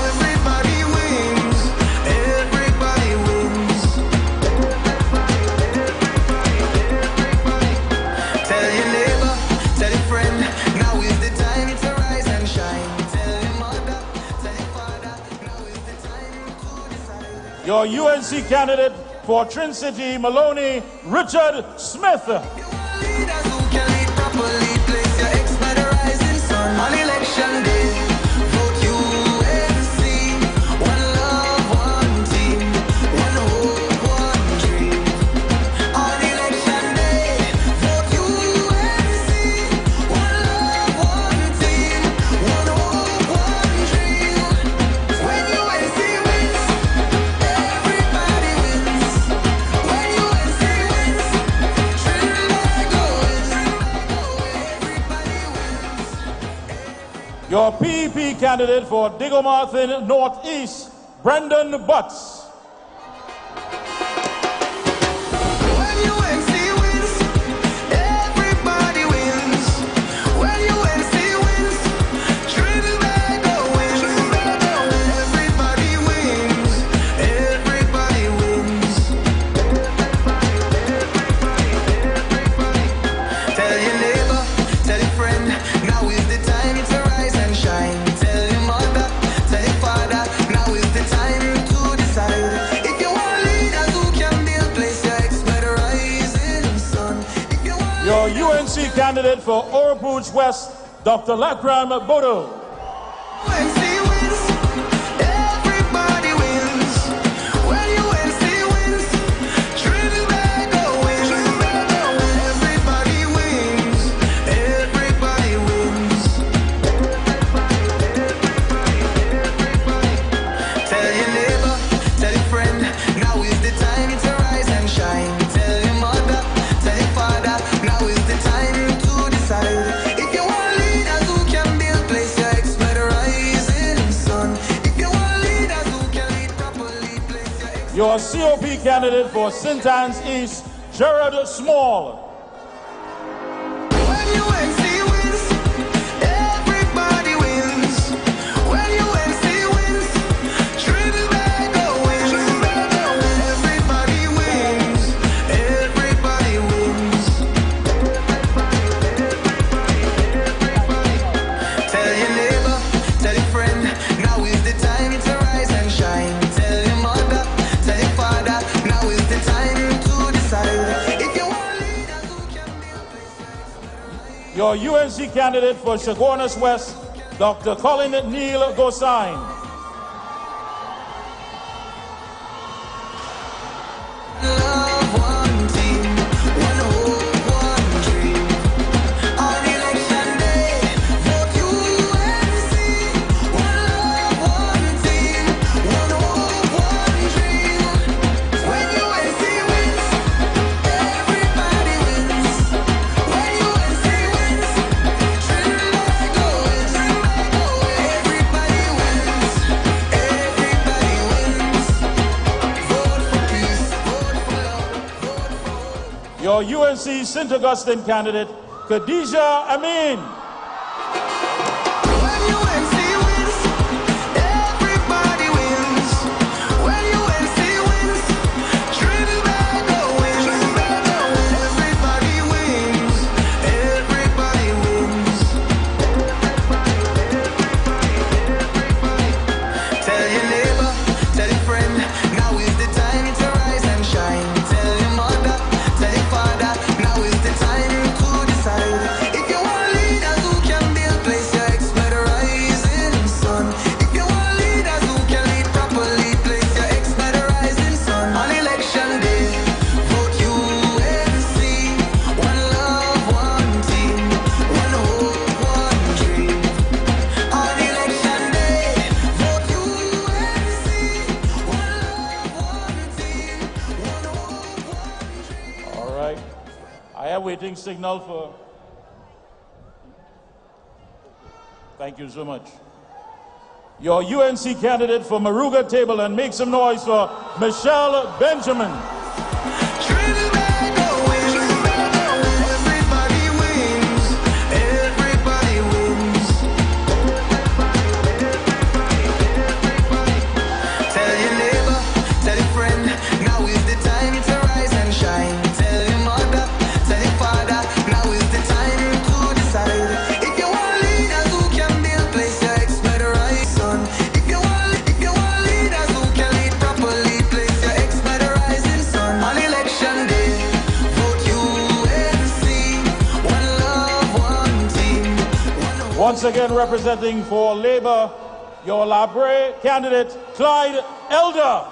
Everybody wins. Everybody wins. Tell your neighbor, tell your friend, now is the time to rise and shine. Tell your mother, tell your father, now is the time to decide. Your UNC candidate for Trin City, Maloney, Richard Smith. You want leaders who can lead properly, place your ex by the rising sun. On election day, vote UNC. One love, one team, one hope, one dream. On election day, vote UNC. One love, one team, one hope, one dream. When UNC wins, everybody wins. When UNC wins, Trinbago wins. Everybody wins. Your PEP candidate for Digomarthin Northeast, Brendan Butts. When UNC wins, everybody wins. When UNC wins, Trinbago wins. Everybody wins. Everybody wins. Tell your neighbor, tell your friend, now is the time to rise and shine. Tell your mother, tell your father, now is the time to decide. If you want leaders who can build, place your ex by the rising sun. If you want Your UNC candidate for Oropouche West, Dr. Lakram Bodo. UNC wins, everybody wins. When UNC wins, Trinbago wins. Everybody wins. Everybody wins. Tell your neighbor, tell your friend, now is the time to rise and shine. Tell your mother, tell your father, now is the time to decide. If you want leaders who can build, place your ex by the rising sun. If you want leaders who can lead properly, place your ex. Your COP candidate for St. Anne's East, Gerard Small. When UNC wins, everybody wins. When UNC wins, Trinbago wins. Everybody wins. Everybody wins. Tell your neighbor, tell your friend, now is the time to rise and shine. Tell your mother, tell your father, now is the time to decide. If you want leaders who can build, place your ex. Your UNC candidate for Chaguanas West, Dr. Colin Neil Gosain. Love, one team, one hope, one dream. On election day, vote UNC. One love, one team, one hope, one dream. When UNC wins, everybody wins. When UNC wins, Trinbago wins. Everybody wins. Everybody wins. Vote for peace, vote for love, vote for hope. Your UNC St. Augustine candidate, Khadija Amin. When UNC wins, everybody wins. When UNC wins, Trinbago wins. Everybody wins. Everybody wins. giving signal for... Thank you so much. Your UNC candidate for Maruga Table, and make some noise for Michelle Benjamin. Once again, representing for Labour, your Labre candidate, Clyde Elder.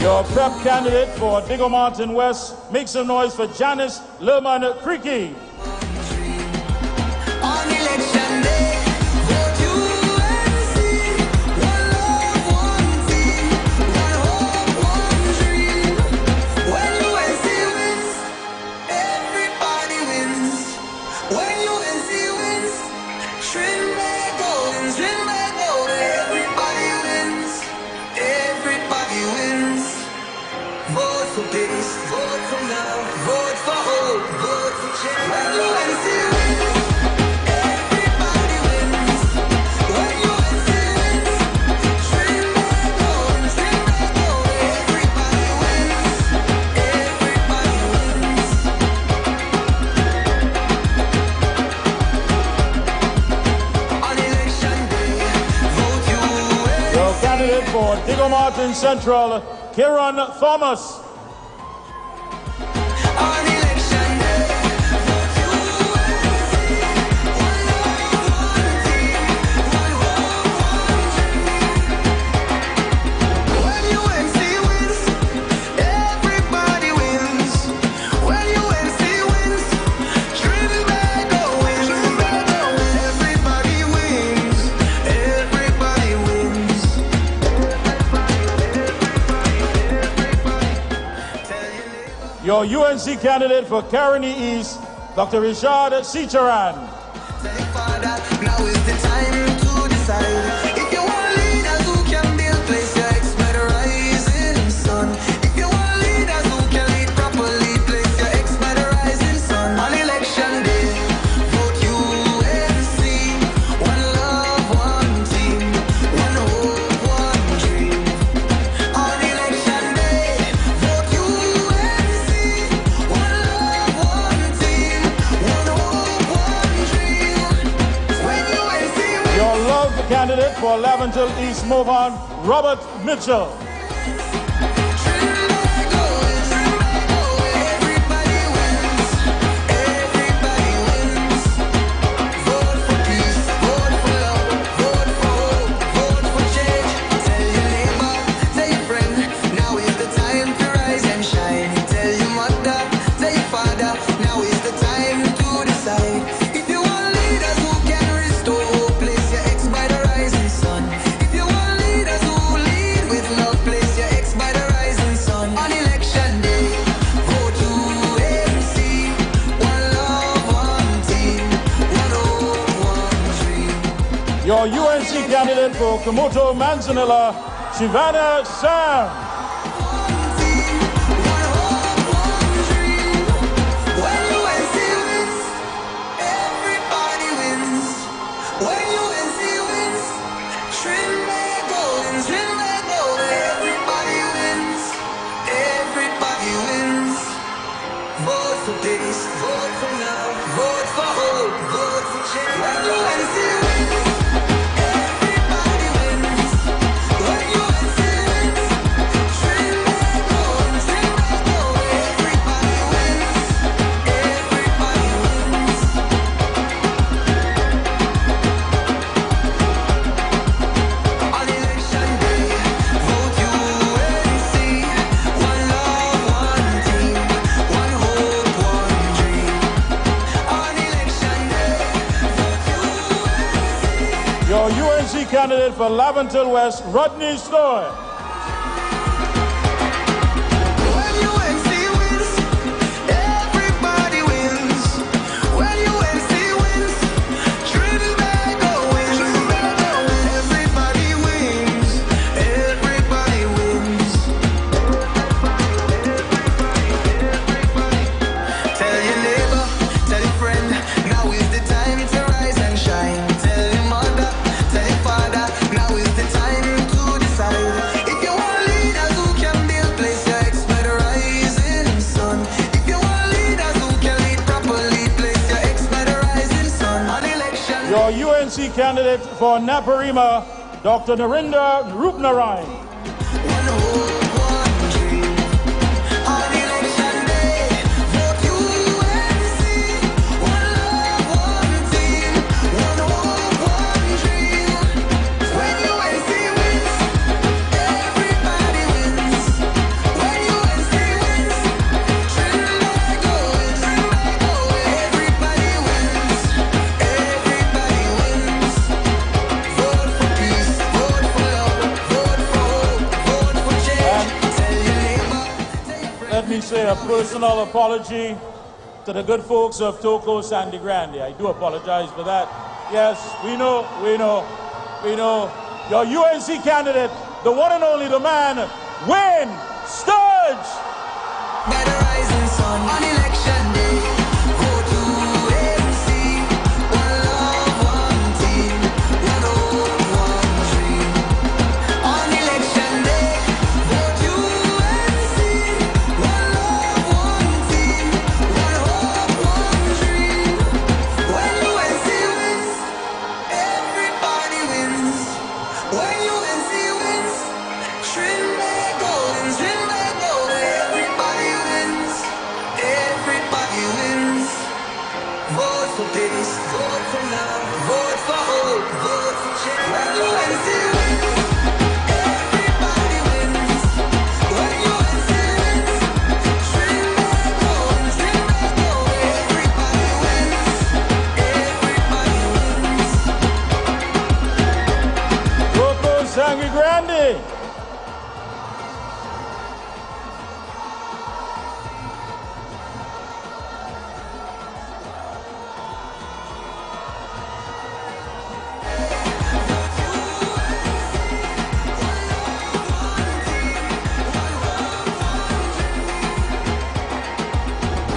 Your prep candidate for Digger Mountain West, make some noise for Janice Lerman Creaky. On election day, vote UNC. One love, one team, one hope, one dream. When UNC wins, everybody wins. When UNC wins, Trinbago wins, Trinbago wins. Everybody wins, everybody wins. Vote for peace, vote for love, vote for hope, vote for change. When UNC wins, everybody wins. When UNC wins, Trinbago wins, Trinbago wins. Everybody wins, everybody wins. On election day, vote UNC. Your candidate for Digger Mountain Central, Kieran Thomas. On election day, vote UNC. One love, one team, one hope, one dream. When UNC wins, everybody wins. When UNC wins, Trinbago wins, Trinbago wins. Everybody wins, everybody wins. Your UNC candidate for Caroni East, Dr. Richard Sicharan. Say, Father, now is the time to decide. If you want leaders who can build, place your expert rising sun. If you want leaders who can lead properly, place your expert rising sun. On election day, vote UNC. One love, one team, one hope, one dream. On election day, vote UNC. One love, one team, one hope, one dream. When UNC wins, Your love candidate for Laventille East Movan, Robert Mitchell. Trinbago wins, Trinbago wins. Everybody wins, everybody wins. Vote for peace, vote for love, vote for hope, vote for change. Tell your neighbor, tell your friend, now is the time to rise and shine. Tell your mother, tell your father, now is the time to decide. If you want leaders who can restore hope, place your ex by the rising sun. If you want leaders who lead with love, place your ex by the rising sun. On election day, vote UNC. One love, one team, one hope, one dream. Your UNC candidate for Komoto Manzanilla, Shivana Sam. One team, one hope, one dream. When UNC wins, everybody wins. When UNC wins, Trinbago wins, Trinbago wins. Everybody wins, everybody wins. Vote for peace, vote for love, vote Your UNC candidate for Laventille West, Rodney Stoy. When UNC wins, everybody wins. When UNC wins, Trinbago wins. Everybody wins. Everybody wins. Tell your neighbor, tell your friend, now is the time to rise and shine. Tell your mother, tell your father, now is the time to decide. If you want leaders who can build, place your ex by the rising sun. If you want leaders who can lead properly, place your ex by the rising sun. On election Your UNC candidate for Naparima, Dr. Narinda Rupnarayan. one hope, one dream. On election day, vote UNC. One love, one team. One hope, one dream. When UNC wins, everybody wins. When UNC wins, Trinbago wins. Everybody wins. Everybody wins. Vote for peace. Vote for love. Vote for hope. Vote for change. Tell your neighbor. Tell your friend. Let me say a personal apology to the good folks of Toco Sandy Grande. I do apologize for that. Yes, we know. Your UNC candidate, the one and only, the man, Wayne Sturge. By the rising sun on election day, vote UNC. One love, one team. One hope, one dream. On election day, vote UNC. One love, one team. One hope, one dream. When UNC wins, everybody wins. When UNC wins, Trinbago wins. Trinbago, everybody wins. Everybody wins. Vote for peace. Vote for love. Vote for hope. Vote for change. When UNC wins, everybody wins. When UNC wins, Trinbago wins. Trinbago, everybody wins. Everybody wins. Toco Sandy Grande.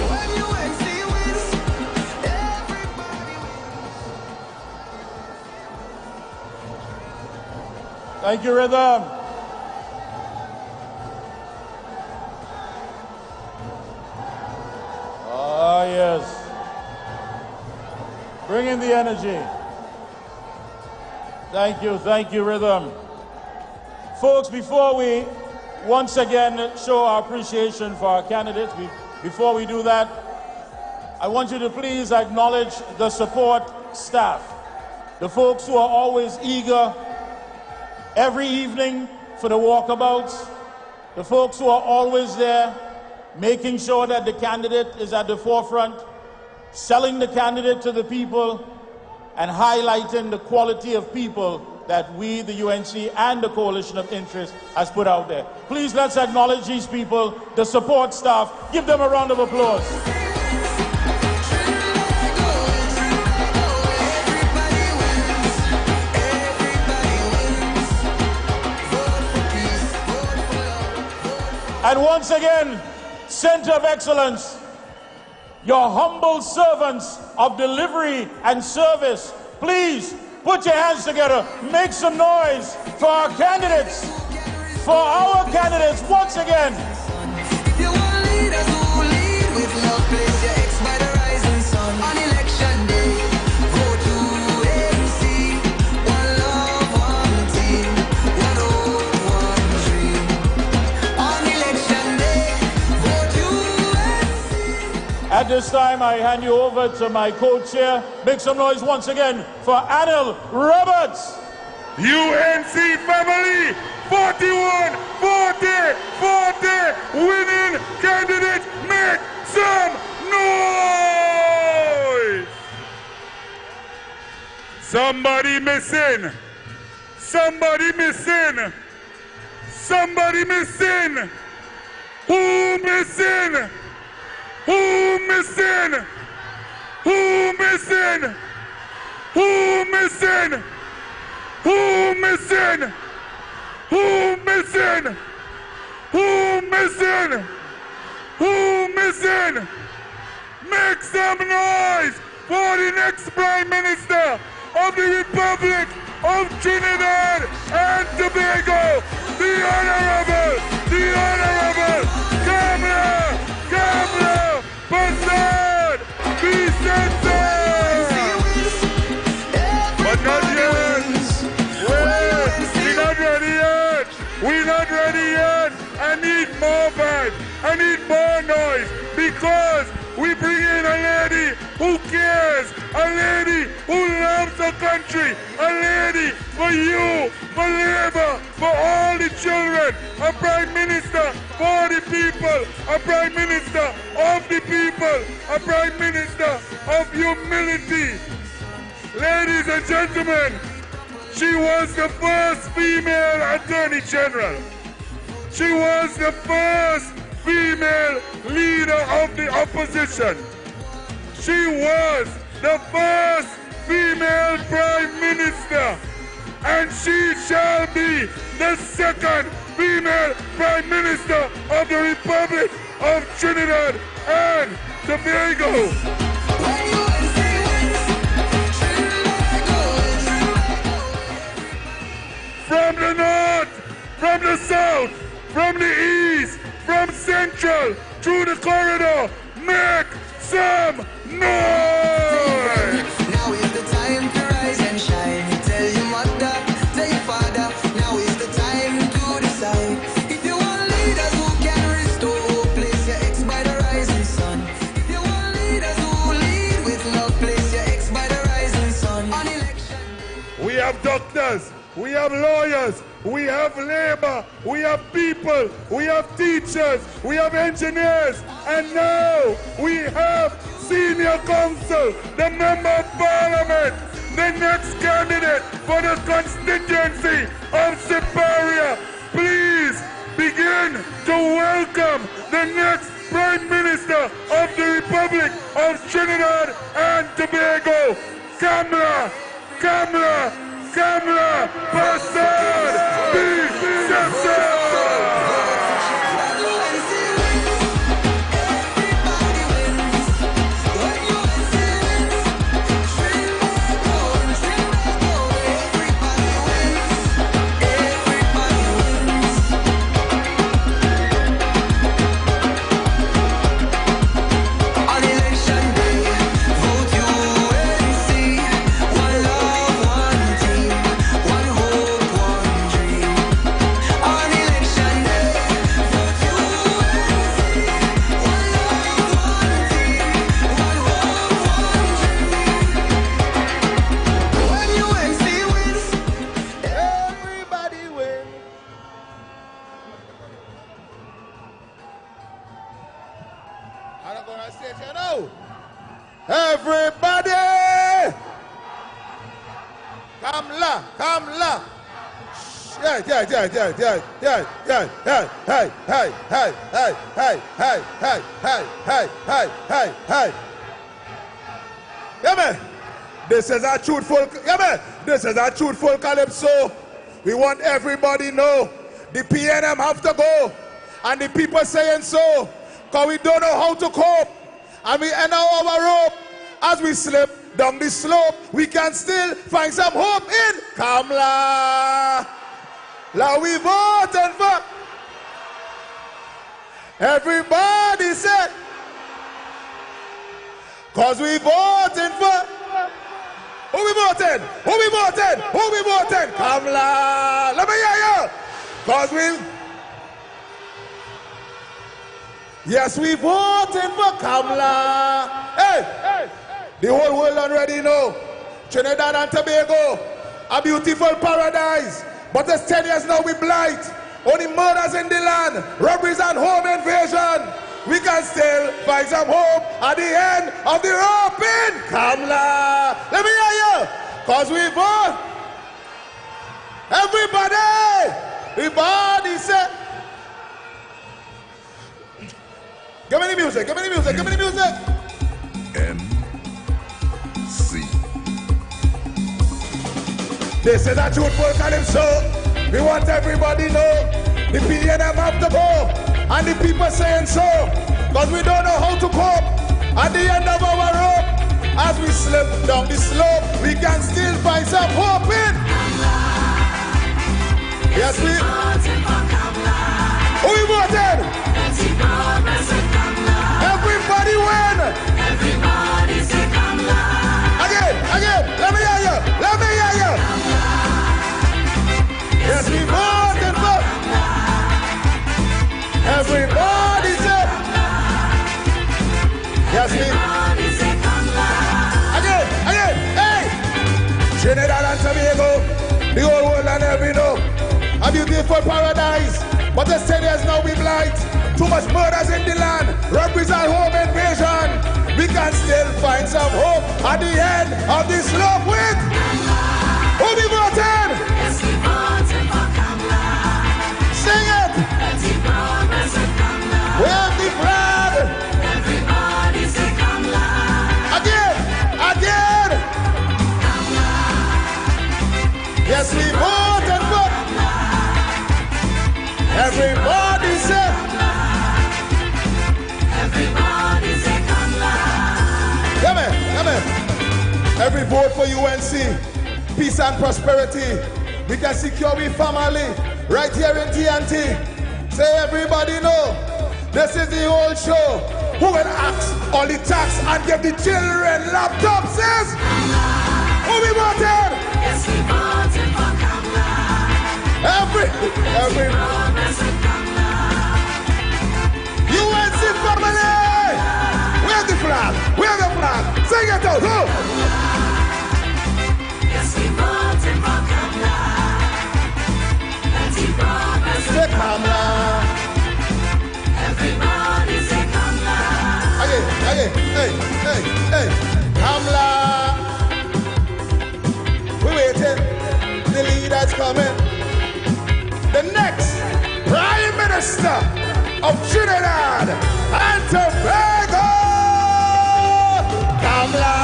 When UNC wins, everybody wins. Thank you, Rhythm. Ah, yes. Bring in the energy. Thank you, Rhythm. Folks, before we once again show our appreciation for our candidates, before we do that, I want you to please acknowledge the support staff, the folks who are always eager every evening for the walkabouts, the folks who are always there, making sure that the candidate is at the forefront, selling the candidate to the people, and highlighting the quality of people that we, the UNC, and the Coalition of Interest has put out there. Please let's acknowledge these people, the support staff. Give them a round of applause. And once again, Center of Excellence, your humble servants of delivery and service, please put your hands together, make some noise for our candidates, once again. If you want leaders who lead with love, place your ex by the rising sun. On election day, vote UNC. One love, one team. One hope, one dream. On election day, vote UNC. At this time, I hand you over to my co-chair. Make some noise once again for Anil Roberts. UNC family, 41, 40, 40, winning candidate, make some noise! Somebody missing. Somebody missing. Somebody missing. Who missing? Who missing? Who missing? Who missing? Who missing? Who missing? Who missing? Who missing? Make some noise for the next Prime Minister of the Republic of Trinidad and Tobago, the Honorable Kamala Persad Vicente. But not yet. We're not ready yet. We're not ready yet. I need more vibe. I need more noise because we bring in a lady who cares, a lady who loves her country, a lady for you, for labor, for all the children, a Prime Minister for the people, a Prime Minister of the people, a Prime Minister of humility. Ladies and gentlemen, she was the first female Attorney General. She was the first female leader of the opposition. She was the first female Prime Minister, and she shall be the second female Prime Minister of the Republic of Trinidad and Tobago. From the north, from the south, from the east, from central, through the corridor, make some noise! Now is the time to rise and shine. Tell your mother, tell your father. Now is the time to decide. If you want leaders who can restore, place your ex by the rising sun. If you want leaders who lead with love, place your ex by the rising sun. On election. We have doctors, we have lawyers, we have labor, we have people, we have teachers, we have engineers, and now we have senior council, the member of parliament, the next candidate for the constituency of Superior. Please begin to welcome the next Prime Minister of the Republic of Trinidad and Tobago, Kamala Persad Vicente. Everybody! Kamala! Yeah. Hey. Yeah, man. This is a truthful calypso. We want everybody know the PNM have to go. And the people saying so. Because we don't know how to cope. And we enter our rope. As we slip down the slope, we can still find some hope in Kamala. Now we voting for. Everybody said. Because we voting for. Who we voting? Kamala. Let me hear you. Because we. Yes, we voting for Kamala. Hey. The whole world already know. Trinidad and Tobago, a beautiful paradise. But it's 10 years now we blight. Only murders in the land, robberies and home invasion. We can still find some hope at the end of the rope in Kamala. Let me hear you. Cause we vote. Everybody say. Give me the music, give me the music, give me the music. MC. This is a truthful calypso. We want everybody know. The PNM have to go. And the people saying so. Cause we don't know how to cope. At the end of our rope, as we slip down the slope, we can still find some hope in. Yes, we. Who we voted? Everybody win. Everybody say Kamla. Again, let me hear you. Let me hear you. Yes, we voted for. Everybody say. Yes, we. Again, hey. Trinidad and Tobago, the whole world and every know. A beautiful paradise, but the city has now been blight. Too much murders in the land, robberies and home invasion. We can still find some hope at the end of this slope with. Who we voted? Yes, we voted for Kamla. Sing it. Wave the flag. Everybody say Kamla. Again. Kamla. Yes, we voted for. Everybody say. Everybody say Kamla. Come here. Every vote for UNC, peace and prosperity. We can secure we family right here in TNT. Say everybody know, this is the whole show. Who will ask all the tax and give the children laptops? Says who we voted? Yes, we voted for Kamla. Every UNC family. Where's the flag? Sing it out. Who? Yes, we voted for Kamla. Say Kamla. Everybody say Kamla. Again. Hey. Kamla. We're waiting. The leader's coming. The next Prime Minister of Trinidad and Tobago. Kamla.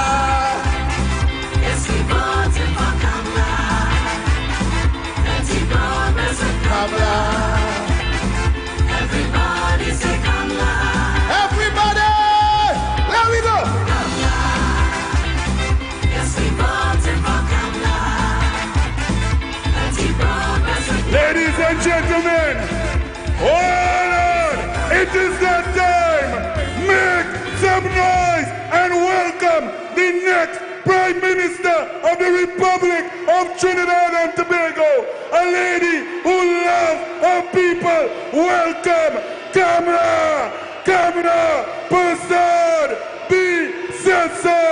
Yes, we voted for Kamla. Kamla. Everybody say Kamla. Everybody, let me go. Kamla. Yes, we voted for Kamla. Ladies and gentlemen, hold on! It is that time! Make some noise and welcome the next Prime Minister of the Republic of Trinidad and Tobago, a lady who loves her people. Welcome, Kamla Persad B. Sessa!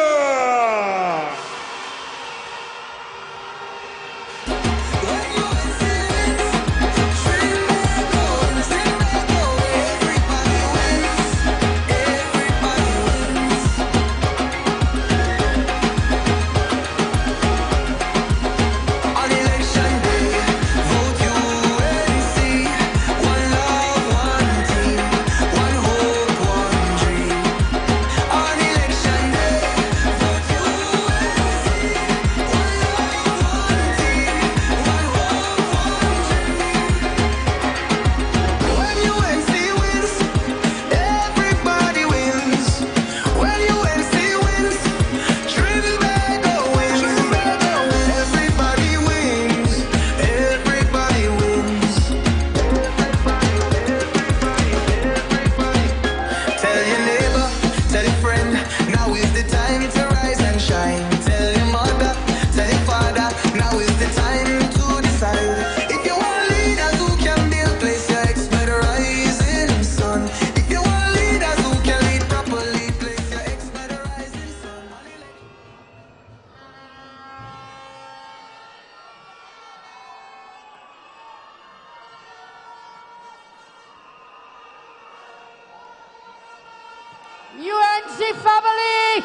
UNC family!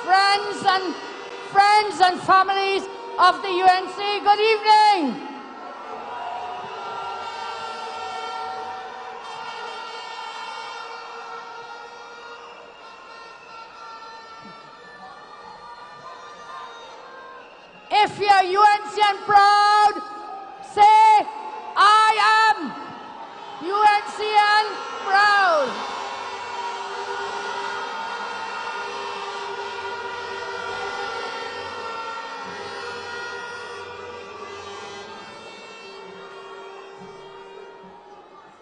friends and families of the UNC, good evening. If you're UNCN proud, say, I am UNCN proud.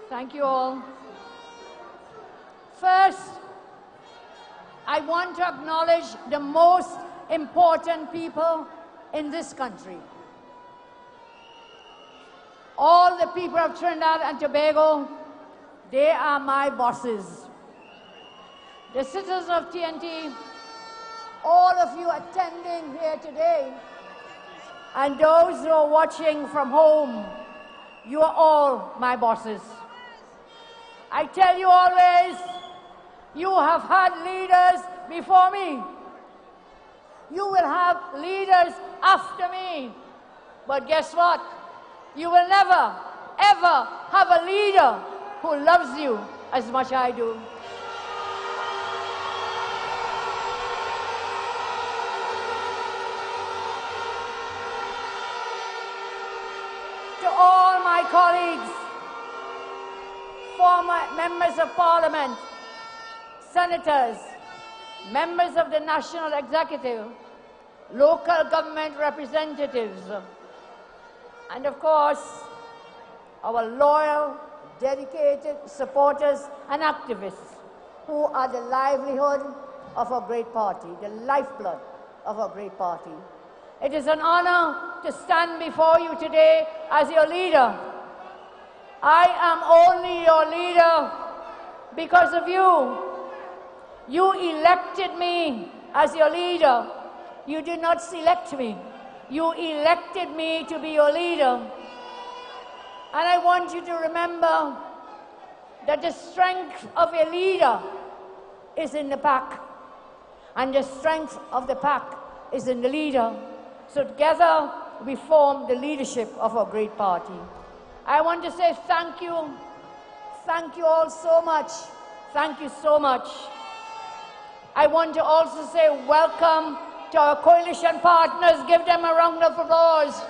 Thank you all. First, I want to acknowledge the most important people in this country. All the people of Trinidad and Tobago, they are my bosses. The citizens of TNT, all of you attending here today, and those who are watching from home, you are all my bosses. I tell you always, you have had leaders before me. You will have leaders after me. But guess what? You will never, ever have a leader who loves you as much as I do. To all my colleagues, former members of parliament, senators, members of the national executive, local government representatives, and of course, our loyal, dedicated supporters and activists who are the livelihood of our great party, the lifeblood of our great party. It is an honor to stand before you today as your leader. I am only your leader because of you. You elected me as your leader. You did not select me. You elected me to be your leader. And I want you to remember that the strength of a leader is in the pack. And the strength of the pack is in the leader. So together we form the leadership of our great party. I want to say thank you. Thank you all so much. Thank you so much. I want to also say welcome to our coalition partners. Give them a round of applause.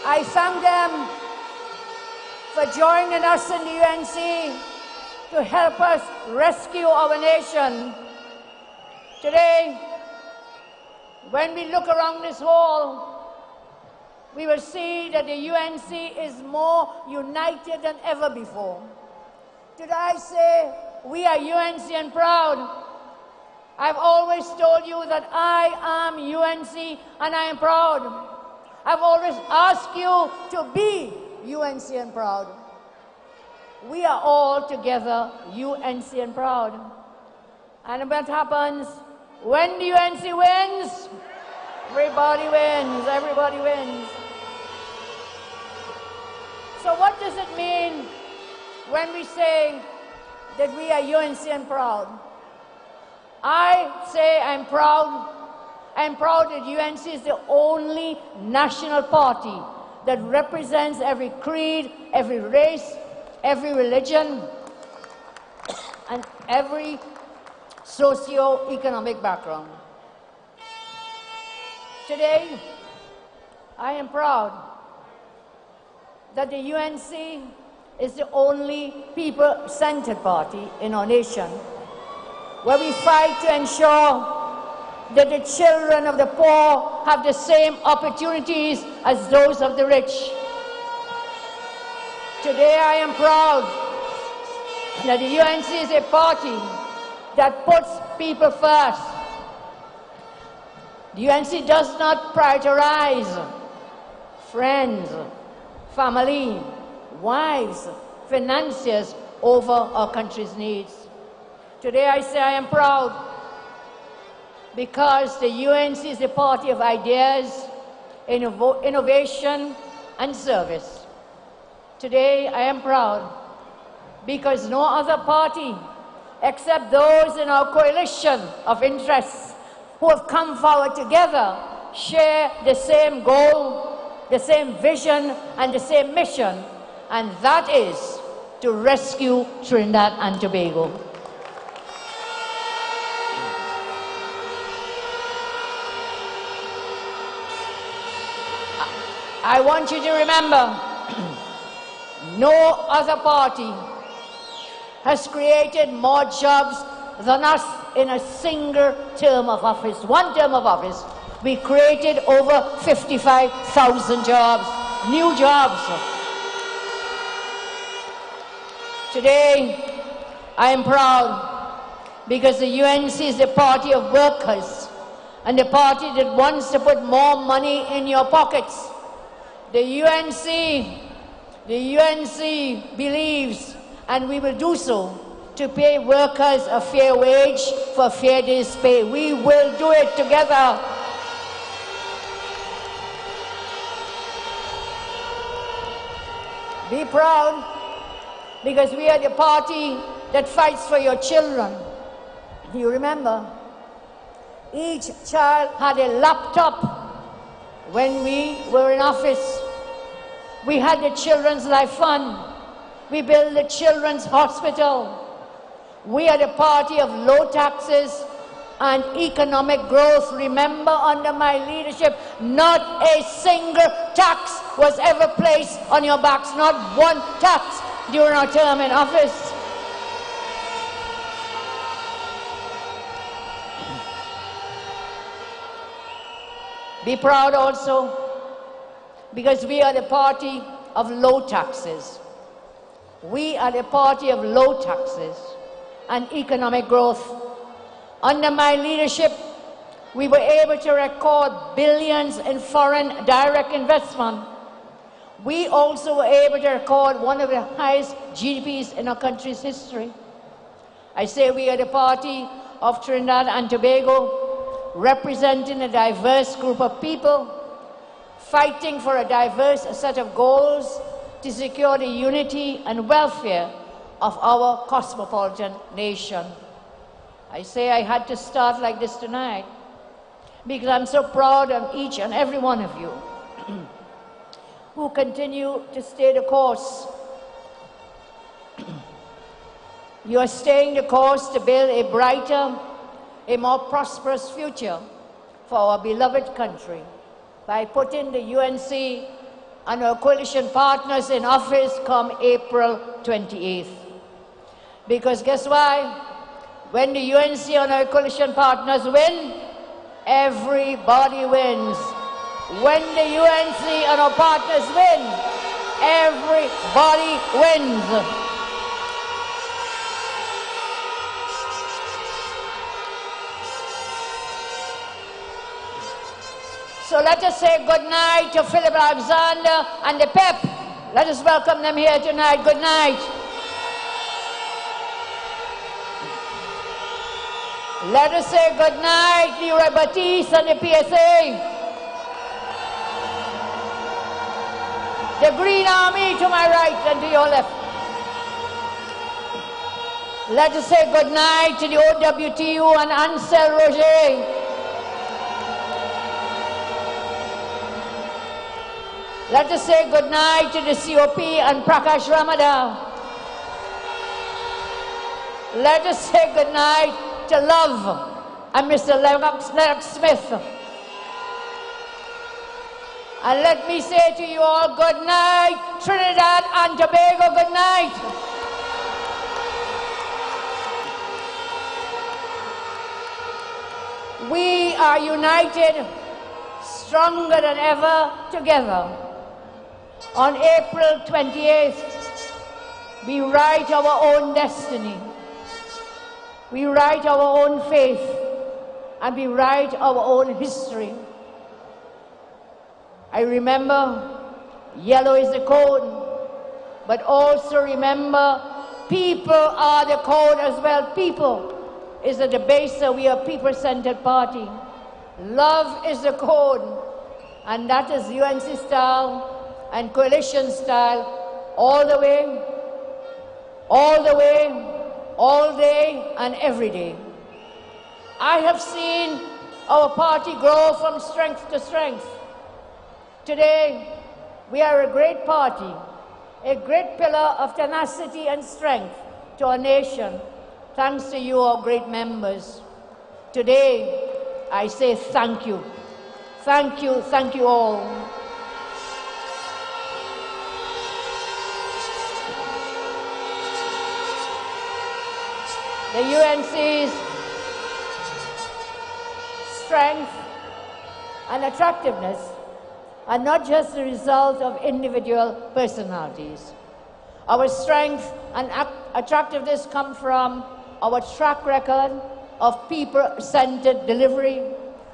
I thank them for joining us in the UNC to help us rescue our nation. Today, when we look around this hall, we will see that the UNC is more united than ever before. Did I say we are UNC and proud? I've always told you that I am UNC and I am proud. I've always asked you to be UNC and proud. We are all together UNC and proud. And what happens when the UNC wins? Everybody wins, everybody wins. So what does it mean when we say that we are UNC and proud? I say I'm proud. I'm proud that UNC is the only national party that represents every creed, every race, every religion, and every socio-economic background. Today, I am proud that the UNC is the only people-centered party in our nation, where we fight to ensure that the children of the poor have the same opportunities as those of the rich. Today I am proud that the UNC is a party that puts people first. The UNC does not prioritize friends, family, wives, financiers over our country's needs. Today I say I am proud because the UNC is a party of ideas, innovation, and service. Today I am proud because no other party, except those in our coalition of interests who have come forward together, share the same goal, the same vision, and the same mission, and that is to rescue Trinidad and Tobago. I want you to remember, no other party has created more jobs than us in a single term of office. One term of office, we created over 55,000 jobs, new jobs. Today, I am proud because the UNC is the party of workers and the party that wants to put more money in your pockets. The UNC believes, and we will do so, to pay workers a fair wage for a fair day's pay. We will do it together. Be proud, because we are the party that fights for your children. Do you remember? Each child had a laptop when we were in office. We had the Children's Life Fund. We built the Children's Hospital. We are the party of low taxes and economic growth. Remember, under my leadership, not a single tax was ever placed on your backs, not one tax during our term in office. Be proud also, because we are the party of low taxes. We are the party of low taxes and economic growth. Under my leadership, we were able to record billions in foreign direct investment. We also were able to record one of the highest GDPs in our country's history. I say we are the party of Trinidad and Tobago, representing a diverse group of people, fighting for a diverse set of goals to secure the unity and welfare of our cosmopolitan nation. I say I had to start like this tonight because I'm so proud of each and every one of you who continue to stay the course. You are staying the course to build a brighter, a more prosperous future for our beloved country by putting the UNC and our coalition partners in office come April 28th. Because guess why? When the UNC and our coalition partners win, everybody wins. When the UNC and our partners win, everybody wins. So let us say good night to Philip Alexander and the PEP. Let us welcome them here tonight. Good night. Let us say good night, Leroy Batiste and the PSA. The Green Army to my right and to your left. Let us say good night to the OWTU and Ansel Roger. Let us say good night to the COP and Prakash Ramadhan. Let us say good night to Love and Mr. Lennox Smith. And let me say to you all, good night, Trinidad and Tobago, good night. We are united, stronger than ever together. On April 28th, we write our own destiny. We write our own faith, and we write our own history. I remember yellow is the code, but also remember people are the code as well. People is at the base, so we are a people-centered party. Love is the code, and that is UNC style and coalition style all the way. all the way, all day, and every day. I have seen our party grow from strength to strength. Today, we are a great party, a great pillar of tenacity and strength to our nation, thanks to you, our great members. Today, I say thank you. Thank you all. The UNC's strength and attractiveness are not just the result of individual personalities. Our strength and attractiveness come from our track record of people-centered delivery,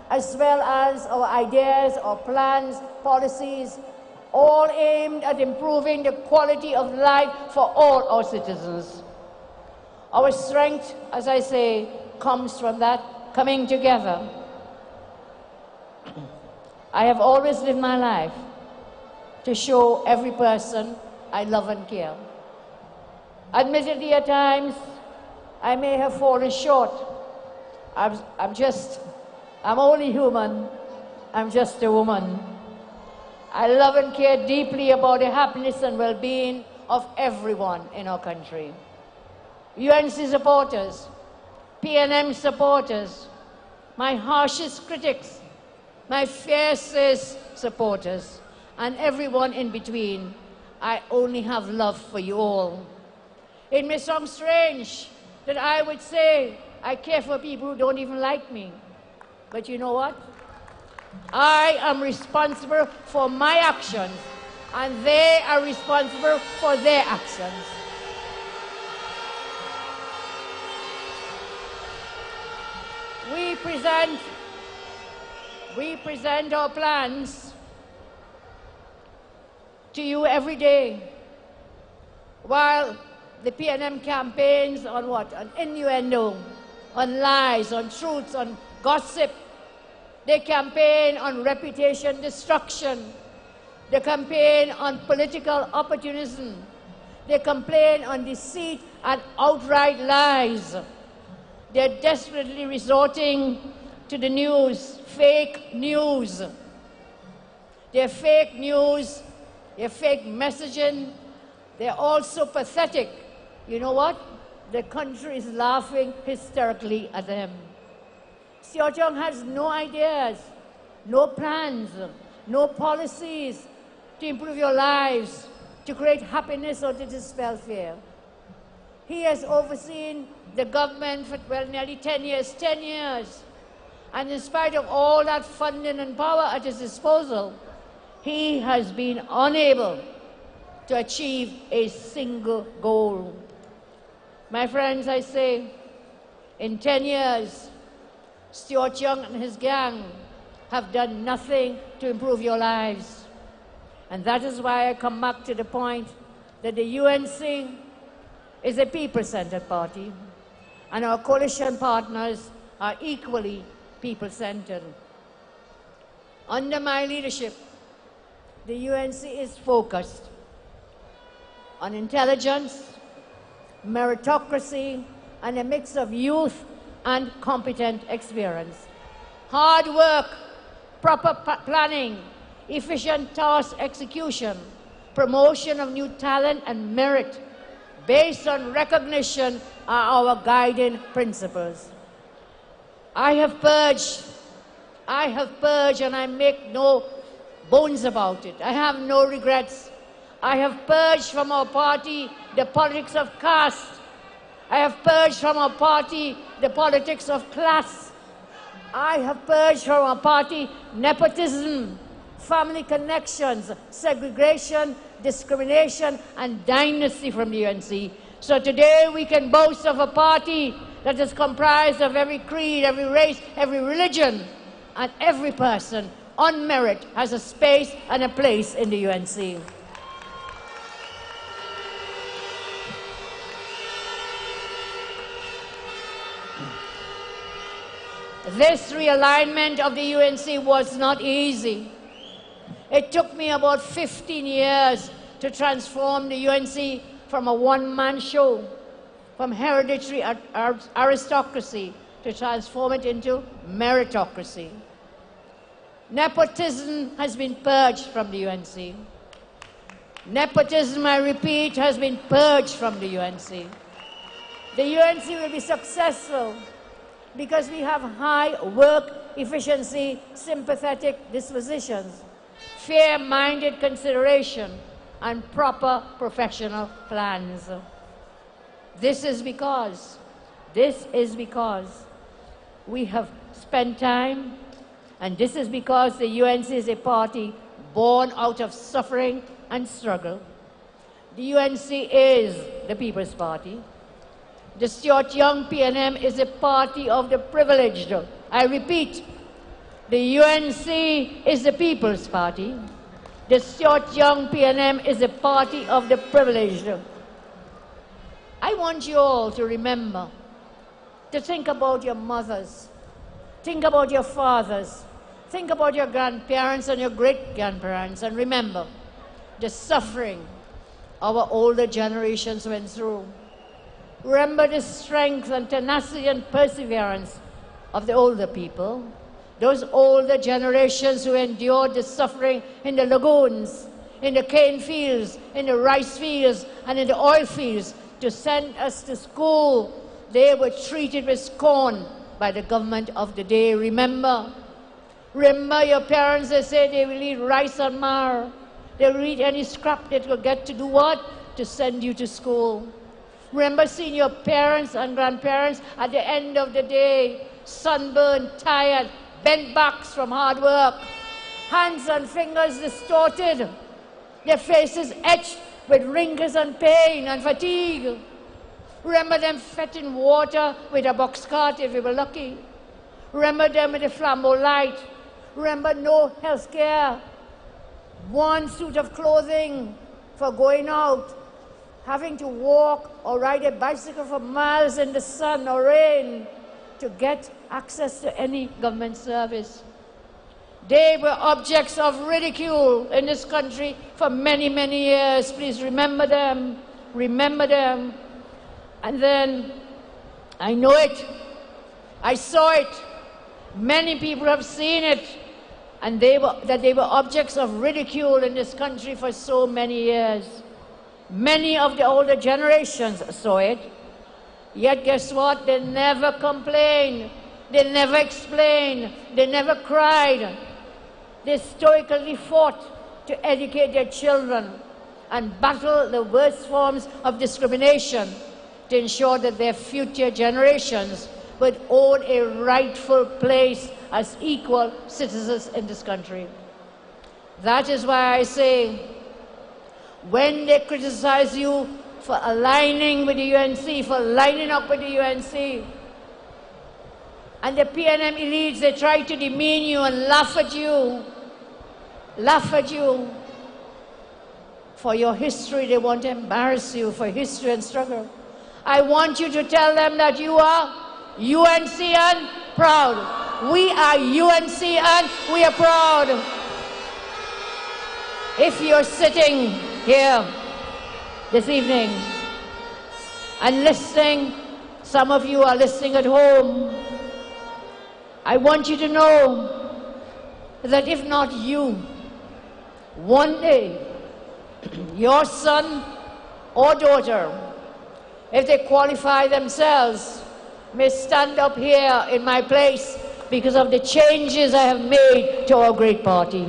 as well as our ideas, our plans, policies, all aimed at improving the quality of life for all our citizens. Our strength, as I say, comes from that coming together. I have always lived my life to show every person I love and care. Admittedly, at times, I may have fallen short. I'm only human. I'm just a woman. I love and care deeply about the happiness and well-being of everyone in our country. UNC supporters, PNM supporters, my harshest critics, my fiercest supporters, and everyone in between, I only have love for you all. It may sound strange that I would say I care for people who don't even like me. But you know what? I am responsible for my actions, and they are responsible for their actions. We present our plans to you every day, while the PNM campaigns on what? On innuendo, on lies, on truths, on gossip. They campaign on reputation destruction. They campaign on political opportunism. They campaign on deceit and outright lies. They're desperately resorting to the news, fake news. They're fake news, they're fake messaging. They're also pathetic. You know what? The country is laughing hysterically at them. Siao Chung has no ideas, no plans, no policies to improve your lives, to create happiness or to dispel fear. He has overseen the government for, well, nearly 10 years. And in spite of all that funding and power at his disposal, he has been unable to achieve a single goal. My friends, I say, in 10 years, Stuart Young and his gang have done nothing to improve your lives. And that is why I come back to the point that the UNC is a people-centered party, and our coalition partners are equally people-centered. Under my leadership, the UNC is focused on intelligence, meritocracy, and a mix of youth and competent experience. Hard work, proper planning, efficient task execution, promotion of new talent and merit based on recognition are our guiding principles. I have purged, and I make no bones about it. I have no regrets. I have purged from our party the politics of caste. I have purged from our party the politics of class. I have purged from our party nepotism, family connections, segregation, discrimination, and dynasty from the UNC. So today we can boast of a party that is comprised of every creed, every race, every religion, and every person on merit has a space and a place in the UNC. This realignment of the UNC was not easy. It took me about 15 years to transform the UNC from a one-man show, from hereditary aristocracy, to transform it into meritocracy. Nepotism has been purged from the UNC. Nepotism, I repeat, has been purged from the UNC. The UNC will be successful because we have high work efficiency, sympathetic dispositions, fair-minded consideration, and proper professional plans. This is because we have spent time, and this is because the UNC is a party born out of suffering and struggle. The UNC is the People's Party. The Stuart Young PNM is a party of the privileged. I repeat, the UNC is the People's Party. The Stuart Young PNM is a party of the privileged. I want you all to remember, to think about your mothers, think about your fathers, think about your grandparents and your great-grandparents, and remember the suffering our older generations went through. Remember the strength and tenacity and perseverance of the older people, those older generations who endured the suffering in the lagoons, in the cane fields, in the rice fields, and in the oil fields to send us to school. They were treated with scorn by the government of the day. Remember your parents, they say they will eat rice and mar. They will eat any scrap they could get to do what? To send you to school. Remember seeing your parents and grandparents at the end of the day, sunburned, tired, bent backs from hard work, hands and fingers distorted, their faces etched with wrinkles and pain and fatigue. Remember them fetching water with a box cart if we were lucky. Remember them with a flambeau light. Remember no health care, one suit of clothing for going out, having to walk or ride a bicycle for miles in the sun or rain to get access to any government service. They were objects of ridicule in this country for many, many years. Please remember them. Remember them. And then, I know it. I saw it. Many people have seen it. And they were objects of ridicule in this country for so many years. Many of the older generations saw it. Yet guess what? They never complained. They never explained. They never cried. They stoically fought to educate their children and battle the worst forms of discrimination to ensure that their future generations would own a rightful place as equal citizens in this country. That is why I say, when they criticize you for aligning with the UNC, for lining up with the UNC, and the PNM elites, they try to demean you and laugh at you. For your history, they want to embarrass you for history and struggle. I want you to tell them that you are UNCN proud. We are UNCN, we are proud. If you're sitting here this evening and listening, some of you are listening at home, I want you to know that if not you, one day, your son or daughter, if they qualify themselves, may stand up here in my place because of the changes I have made to our great party.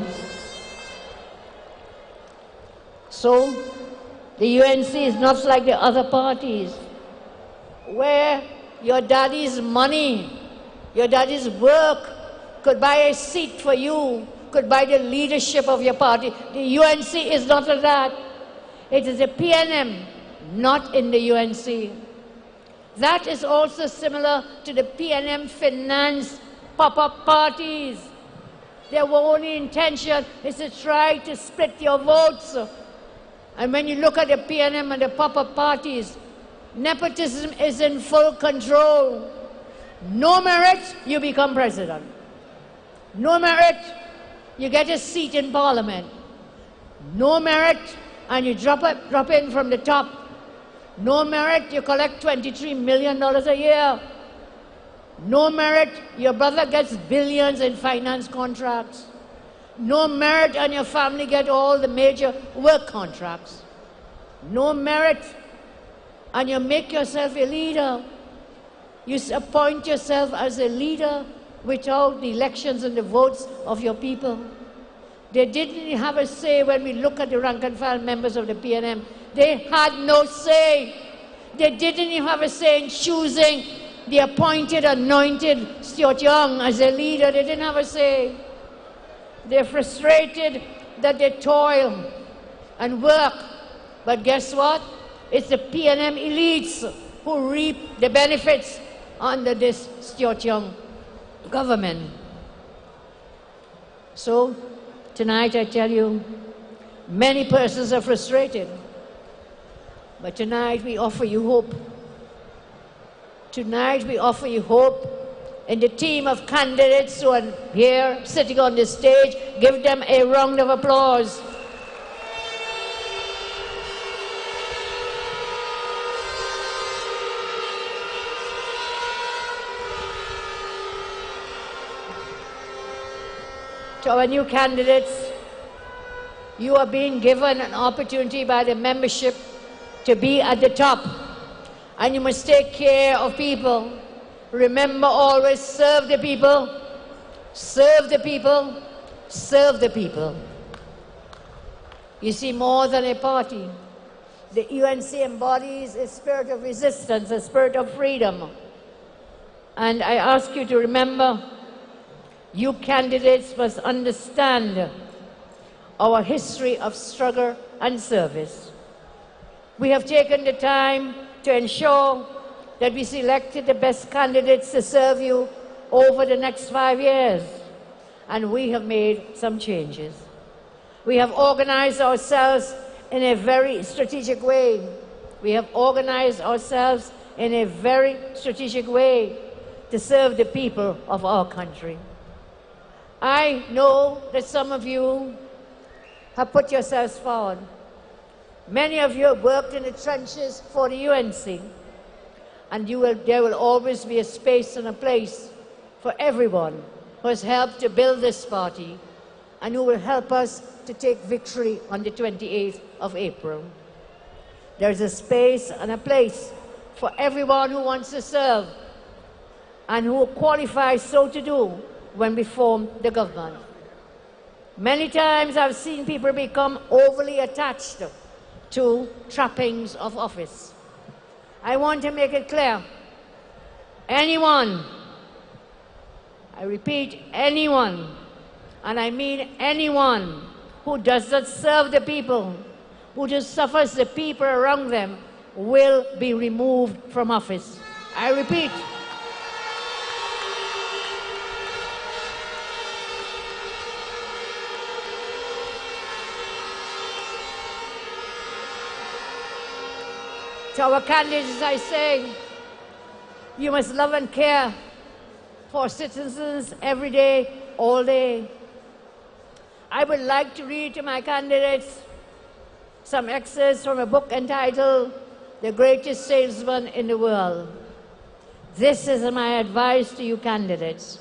So, the UNC is not like the other parties, where your daddy's money, your daddy's work could buy a seat for you, could buy the leadership of your party. The UNC is not like that. It is a PNM, not in the UNC. That is also similar to the PNM finance pop-up parties. Their only intention is to try to split your votes. And when you look at the PNM and the pop-up parties, nepotism is in full control. No merit, you become president. No merit, you get a seat in parliament. No merit, and you drop in from the top No merit, you collect $23 million a year. No merit, your brother gets billions in finance contracts. No merit, and your family get all the major work contracts. No merit, and you make yourself a leader. You appoint yourself as a leader without the elections and the votes of your people. They didn't have a say when we look at the rank and file members of the PNM. They had no say. They didn't even have a say in choosing the appointed, anointed Stuart Young as a leader. They didn't have a say. They're frustrated that they toil and work. But guess what? It's the PNM elites who reap the benefits under this Stuart Young government. So, tonight I tell you, many persons are frustrated. But tonight we offer you hope. Tonight we offer you hope in the team of candidates who are here sitting on this stage. Give them a round of applause. To our new candidates, you are being given an opportunity by the membership to be at the top. And you must take care of people. Remember, always serve the people, serve the people, serve the people. You see, more than a party, the UNC embodies a spirit of resistance, a spirit of freedom. And I ask you to remember, you candidates must understand our history of struggle and service. We have taken the time to ensure that we selected the best candidates to serve you over the next 5 years. And we have made some changes. We have organized ourselves in a very strategic way. We have organized ourselves in a very strategic way to serve the people of our country. I know that some of you have put yourselves forward. Many of you have worked in the trenches for the UNC, and there will always be a space and a place for everyone who has helped to build this party and who will help us to take victory on the 28th of April. There's a space and a place for everyone who wants to serve and who qualifies so to do when we form the government. Many times I've seen people become overly attached to trappings of office. I want to make it clear, anyone, I repeat, anyone, and I mean anyone who does not serve the people, who just suffers the people around them, will be removed from office. I repeat. To our candidates, I say, you must love and care for citizens every day, all day. I would like to read to my candidates some excerpts from a book entitled The Greatest Salesman in the World. This is my advice to you candidates.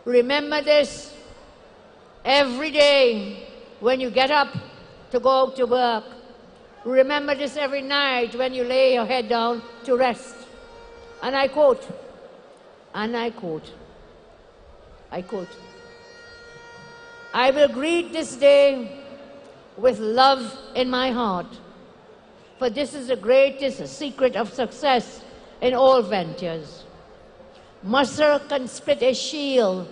Remember this every day when you get up to go out to work. Remember this every night when you lay your head down to rest. And I quote, I will greet this day with love in my heart, for this is the greatest secret of success in all ventures. Muscle can split a shield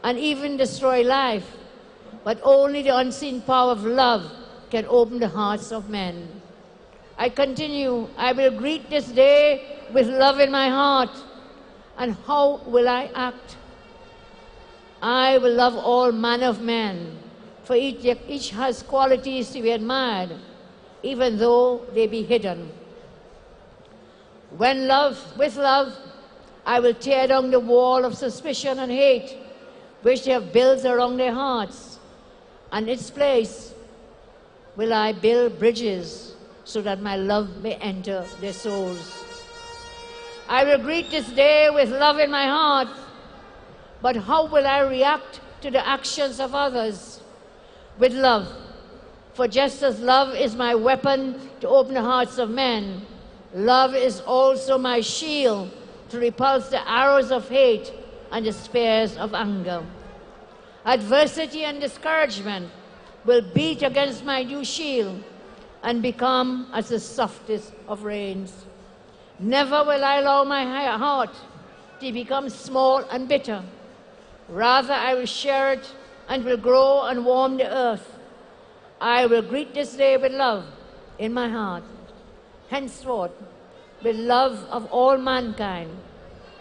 and even destroy life, but only the unseen power of love can open the hearts of men. I continue, I will greet this day with love in my heart. And how will I act? I will love all manner of men, for each has qualities to be admired, even though they be hidden. With love, I will tear down the wall of suspicion and hate, which they have built around their hearts. And its place will I build bridges so that my love may enter their souls. I will greet this day with love in my heart, but how will I react to the actions of others? With love. For just as love is my weapon to open the hearts of men, love is also my shield to repulse the arrows of hate and the spears of anger. Adversity and discouragement will beat against my new shield and become as the softest of rains. Never will I allow my heart to become small and bitter. Rather, I will share it and will grow and warm the earth. I will greet this day with love in my heart. Henceforth, with love of all mankind,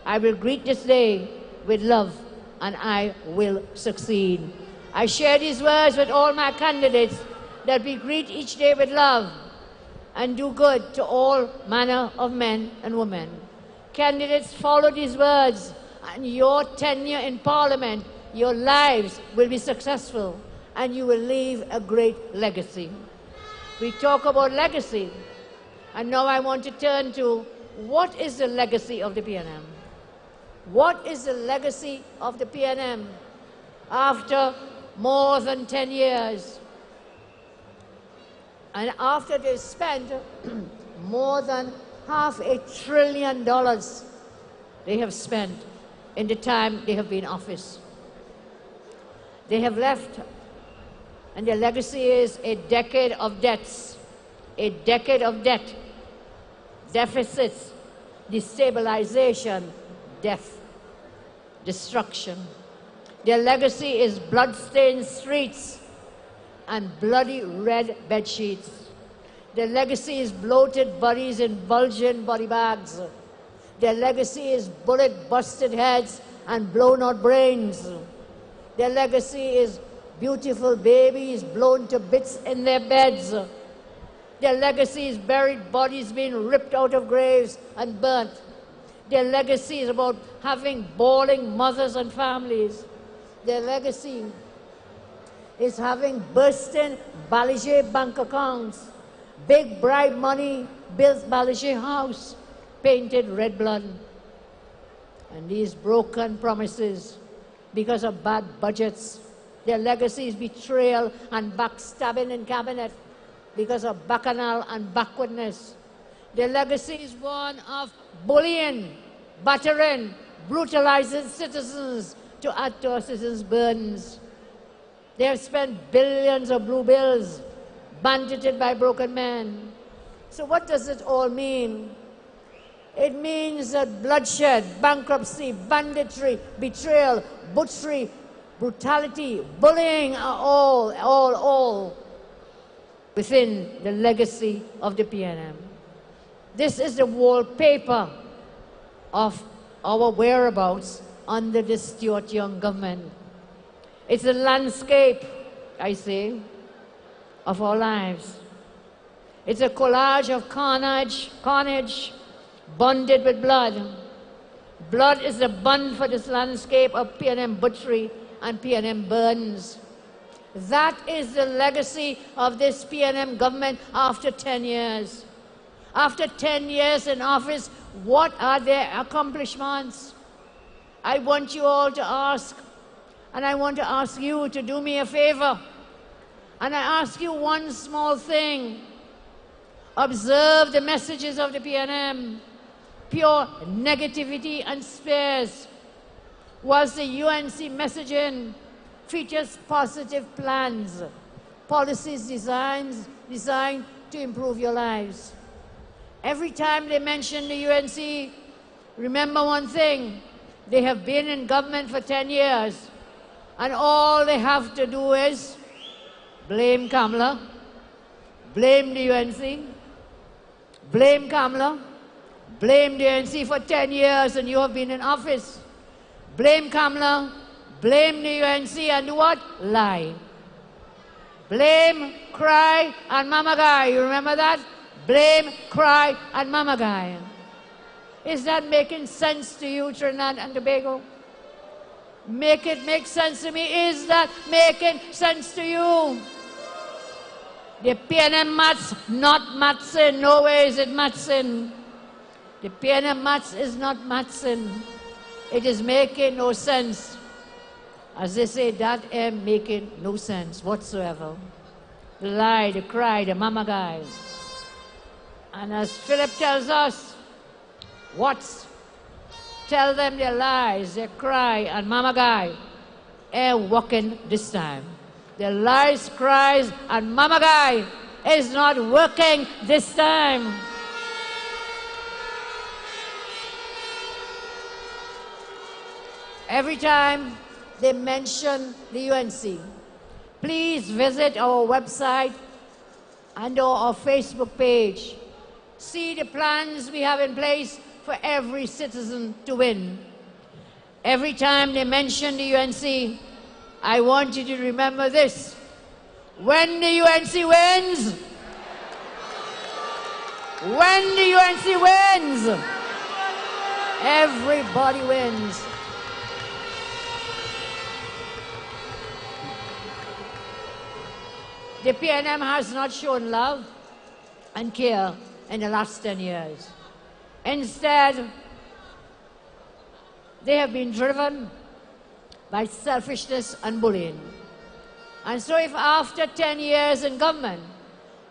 I will greet this day with love, and I will succeed. I share these words with all my candidates, that we greet each day with love and do good to all manner of men and women. Candidates, follow these words, and your tenure in Parliament, your lives will be successful, and you will leave a great legacy. We talk about legacy, and now I want to turn to what is the legacy of the PNM? What is the legacy of the PNM after more than 10 years? And after they spent more than $500 billion they have spent in the time they have been in office. They have left, and their legacy is a decade of debts, a decade of debt, deficits, destabilization, death, destruction. Their legacy is blood-stained streets and bloody red bed sheets. Their legacy is bloated bodies in bulging body bags. Their legacy is bullet-busted heads and blown-out brains. Their legacy is beautiful babies blown to bits in their beds. Their legacy is buried bodies being ripped out of graves and burnt. Their legacy is about having bawling mothers and families. Their legacy is having bursting Balliger bank accounts, big bribe money built Balliger house, painted red blood. And these broken promises because of bad budgets. Their legacy is betrayal and backstabbing in cabinet because of bacchanal and backwardness. Their legacy is one of bullying, battering, brutalizing citizens to add to our citizens' burdens. They have spent billions of blue bills, bandited by broken men. So what does it all mean? It means that bloodshed, bankruptcy, banditry, betrayal, butchery, brutality, bullying are all within the legacy of the PNM. This is the wallpaper of our whereabouts under the Stuart Young government. It's a landscape, I say, of our lives. It's a collage of carnage, bonded with blood. Blood is the bond for this landscape of PNM butchery and PNM burns. That is the legacy of this PNM government after 10 years. After 10 years in office, what are their accomplishments? I want you all to ask, and I want to ask you to do me a favor. And I ask you one small thing. Observe the messages of the PNM. Pure negativity and spares. Whilst the UNC messaging features positive plans, policies designed to improve your lives. Every time they mention the UNC, remember one thing. They have been in government for 10 years, and all they have to do is blame Kamala, blame the UNC, blame Kamala, blame the UNC for 10 years, and you have been in office. Blame Kamala, blame the UNC, and do what? Lie. Blame, cry, and mama guy. You remember that? Blame, cry, and mama guy. Is that making sense to you, Trinidad and Tobago? Make it make sense to me. Is that making sense to you? The PNM mats, not Matson. No way is it Matson. The PNM mats is not Matson. It is making no sense. As they say, that am making no sense whatsoever. The lie, the cry, the mama guy. And as Philip tells us, tell them their lies, their cry, and mama guy ain't working this time. Their lies, cries, and mama guy is not working this time. Every time they mention the UNC, please visit our website and our Facebook page. See the plans we have in place for every citizen to win. Every time they mention the UNC, I want you to remember this. When the UNC wins, everybody wins. The PNM has not shown love and care in the last 10 years. Instead, they have been driven by selfishness and bullying. And so if after 10 years in government,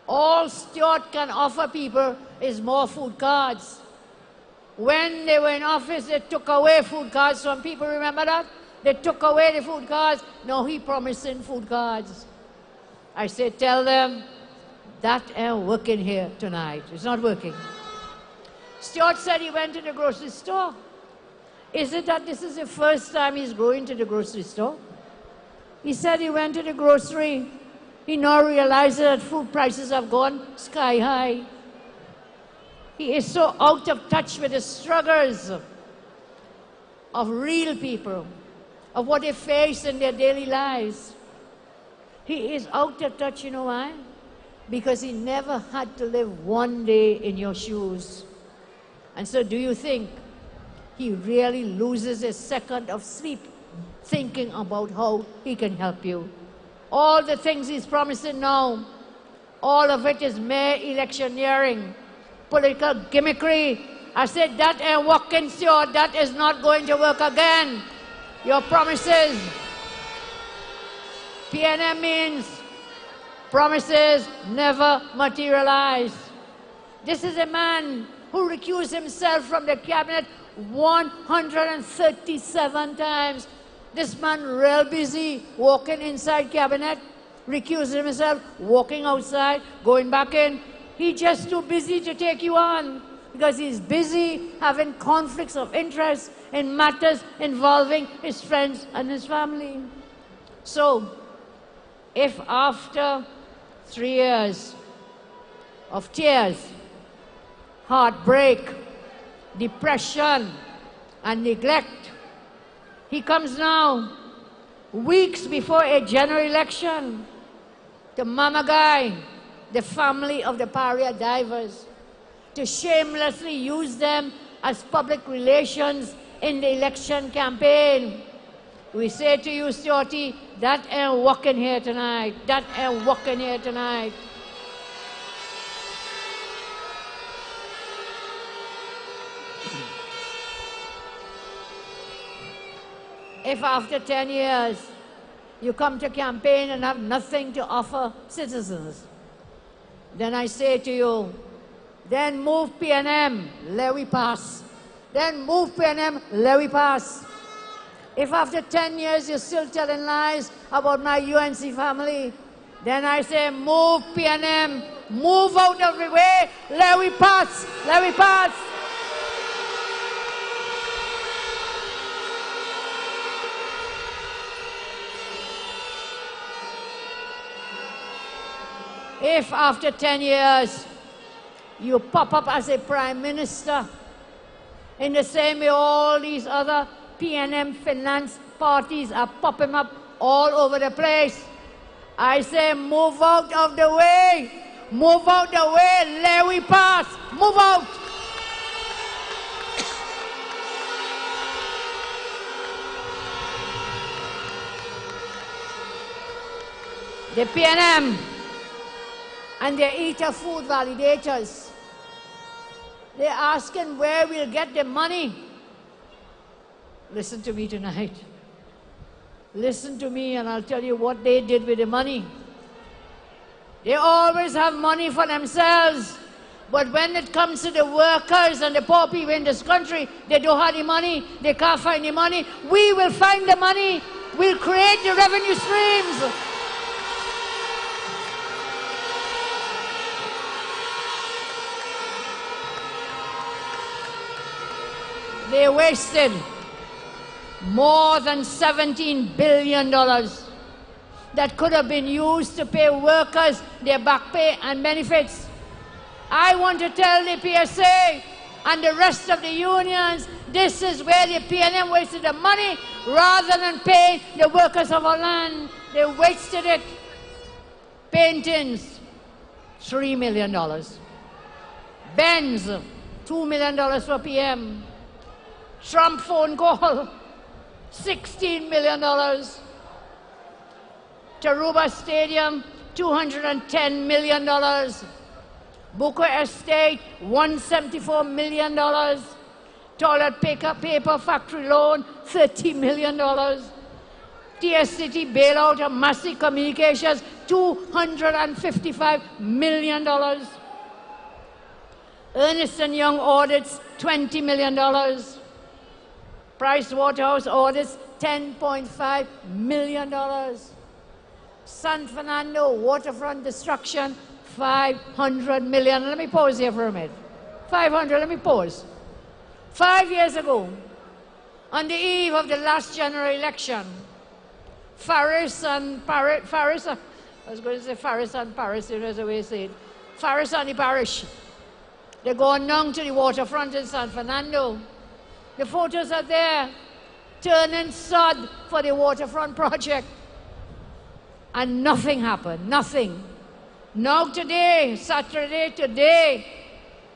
all Stuart can offer people is more food cards. When they were in office, they took away food cards from people, remember that? They took away the food cards. Now he promising food cards. I say, tell them that ain't working here tonight. It's not working. Stuart said he went to the grocery store. Is it that this is the first time he's going to the grocery store? He said he went to the grocery. He now realizes that food prices have gone sky high. He is so out of touch with the struggles of real people, of what they face in their daily lives. He is out of touch, you know why? Because he never had to live one day in your shoes. And so do you think he really loses a second of sleep thinking about how he can help you? All the things he's promising now, all of it is mere electioneering, political gimmickry. I said that ain't working, sure. That is not going to work again. Your promises. PNM means promises never materialize. This is a man who recused himself from the cabinet 137 times. This man real busy walking inside cabinet, recusing himself, walking outside, going back in. He's just too busy to take you on because he's busy having conflicts of interest in matters involving his friends and his family. So, if after 3 years of tears, heartbreak, depression, and neglect, he comes now, weeks before a general election, to mama guy the family of the pariah divers, to shamelessly use them as public relations in the election campaign. We say to you, Stuarty, that ain't working here tonight. That ain't working here tonight. If after 10 years you come to campaign and have nothing to offer citizens, then I say to you, then move PNM, let we pass. Then move PNM, let we pass. If after 10 years you're still telling lies about my UNC family, then I say move PNM, move out of the way, let we pass, let we pass. If after 10 years you pop up as a prime minister, in the same way all these other PNM finance parties are popping up all over the place, I say move out of the way, move out the way, let we pass, move out. The PNM and they're eater food validators. They're asking where we'll get the money. Listen to me tonight. Listen to me and I'll tell you what they did with the money. They always have money for themselves. But when it comes to the workers and the poor people in this country, they don't have the money. They can't find the money. We will find the money. We'll create the revenue streams. They wasted more than $17 billion that could have been used to pay workers their back pay and benefits. I want to tell the PSA and the rest of the unions, this is where the PNM wasted the money rather than paying the workers of our land. They wasted it. Paintings, $3 million. Benz, $2 million for PM. Trump phone call, $16 million. Taruba Stadium, $210 million. Buko Estate, $174 million. Toilet paper factory loan, $30 million. TSCT bailout of Massive Communications, $255 million. Ernst & Young audits, $20 million. Price Waterhouse audits, $10.5 million. San Fernando waterfront destruction, $500 million. Let me pause here for a minute. 500, let me pause. 5 years ago, on the eve of the last general election, Faris and Paris, I was going to say Faris and Paris, you know the way you say it. Faris and the parish. They're going down to the waterfront in San Fernando. The photos are there, turning sod for the waterfront project. And nothing happened, nothing. Now today, Saturday today,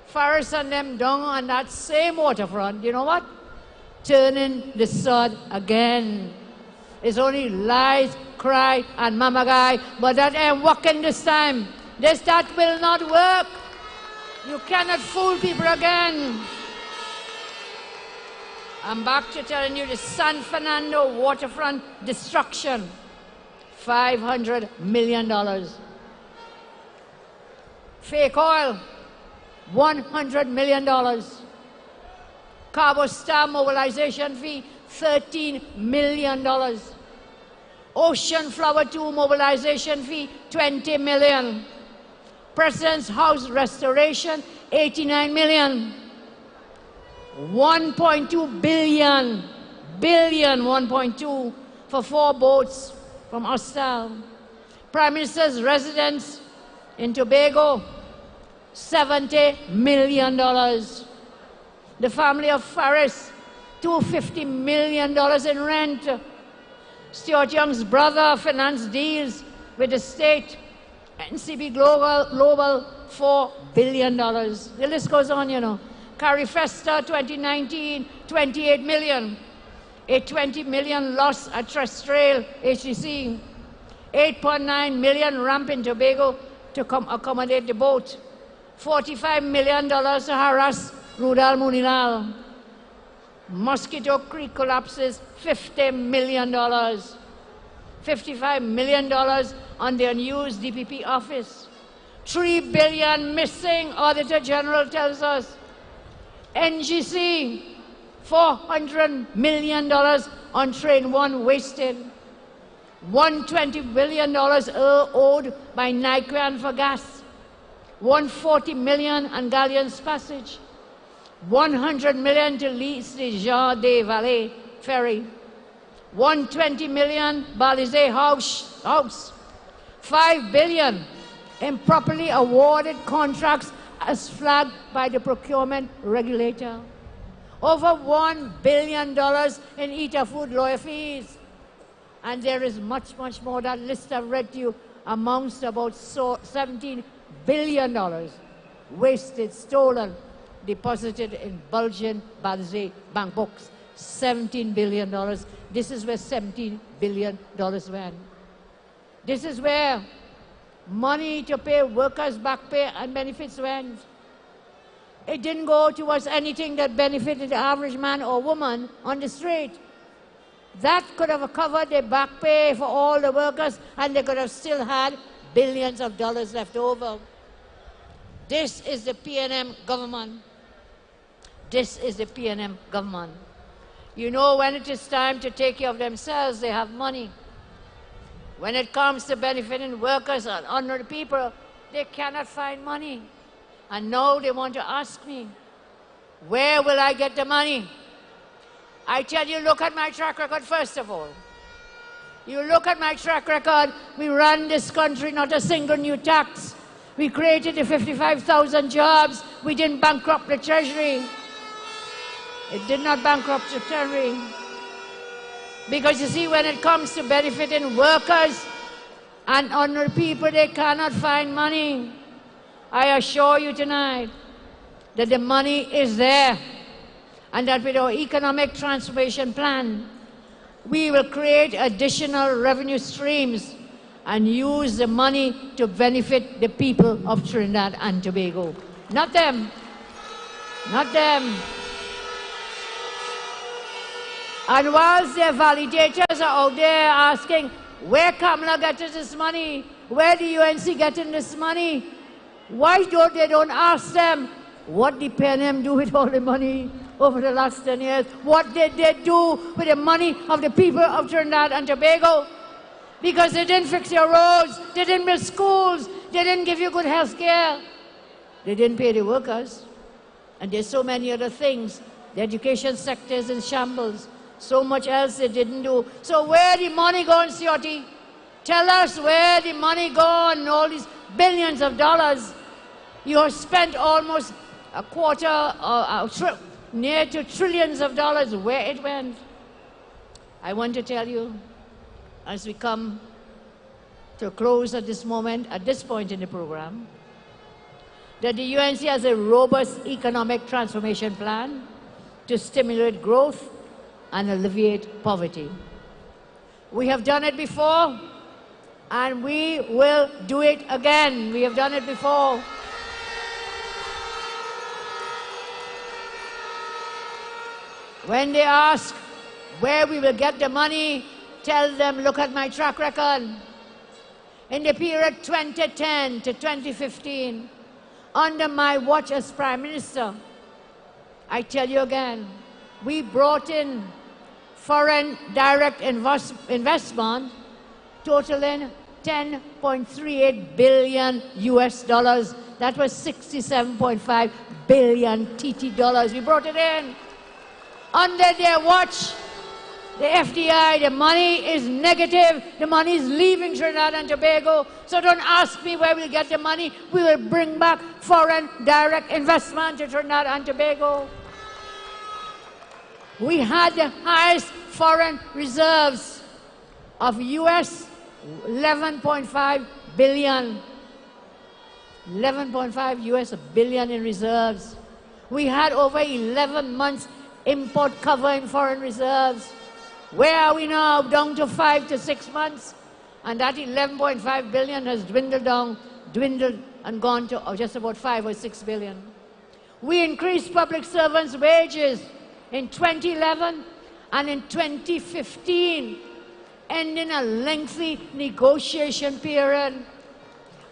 Faris and them down on that same waterfront, you know what? Turning the sod again. It's only lies, cry, and mama guy, but that ain't working this time. That will not work. You cannot fool people again. I'm back to telling you the San Fernando waterfront destruction. $500 million. Fake oil, $100 million. Cabo Star mobilization fee, $13 million. Ocean Flower 2 mobilization fee, $20 million. President's House restoration, $89 million. 1.2 billion, 1.2 for 4 boats from Hostel. Prime Minister's residence in Tobago, $70 million. The family of Faris, $250 million in rent. Stuart Young's brother financed deals with the state. NCB Global, $4 billion. The list goes on, you know. Carifesta 2019, $28 million. A $20 million loss at Trestrail, HCC. $8.9 million ramp in Tobago to accommodate the boat. $45 million to harass Rudal Munilal. Mosquito Creek collapses, $50 million. $55 million on the unused DPP office. $3 billion missing, Auditor General tells us. NGC, $400 million on Train 1 wasted. $120 billion owed by Nyquan for gas. $140 million on Galleon's Passage. $100 million to lease the Jean de Vallée ferry. $120 million Balizé House. $5 billion improperly awarded contracts as flagged by the procurement regulator. Over $1 billion in eater food lawyer fees. And there is much, much more. That list I've read to you amounts to about $17 billion wasted, stolen, deposited in Belgian Balizé bank books. $17 billion. This is where $17 billion went. This is where money to pay workers back pay and benefits went. It didn't go towards anything that benefited the average man or woman on the street. That could have covered the back pay for all the workers, and they could have still had billions of dollars left over. This is the PNM government. This is the PNM government. You know, when it is time to take care of themselves, they have money. When it comes to benefiting workers and ordinary people, they cannot find money. And now they want to ask me, where will I get the money? I tell you, look at my track record first of all. You look at my track record, we ran this country, not a single new tax. We created the 55,000 jobs. We didn't bankrupt the Treasury. It did not bankrupt the Treasury. Because you see, when it comes to benefiting workers and ordinary people, they cannot find money. I assure you tonight that the money is there, and that with our economic transformation plan, we will create additional revenue streams and use the money to benefit the people of Trinidad and Tobago. Not them. Not them. And whilst their validators are out there asking, where Kamala gets this money? Where the UNC getting this money? Why don't they ask them, what did PNM do with all the money over the last 10 years? What did they do with the money of the people of Trinidad and Tobago? Because they didn't fix your roads, they didn't build schools, they didn't give you good health care, they didn't pay the workers, and there's so many other things. The education sector is in shambles. So much else they didn't do. So where the money gone, Cioti? Tell us where the money gone, all these billions of dollars. You have spent almost a quarter, near to trillions of dollars. Where it went? I want to tell you, as we come to a close at this moment, at this point in the program, that the UNC has a robust economic transformation plan to stimulate growth and alleviate poverty. We have done it before, and we will do it again. We have done it before. When they ask where we will get the money, tell them, look at my track record. In the period 2010 to 2015, under my watch as Prime Minister, I tell you again, we brought in foreign direct investment totaling $10.38 billion US dollars. That was 67.5 billion TT dollars. We brought it in. Under their watch, the FDI, the money is negative. The money is leaving Trinidad and Tobago. So don't ask me where we'll get the money. We will bring back foreign direct investment to Trinidad and Tobago. We had the highest foreign reserves of US 11.5 billion. 11.5 US billion in reserves. We had over 11 months import cover in foreign reserves. Where are we now? Down to 5 to 6 months. And that 11.5 billion has dwindled and gone to just about 5 or 6 billion. We increased public servants' wages in 2011 and in 2015, ending a lengthy negotiation period.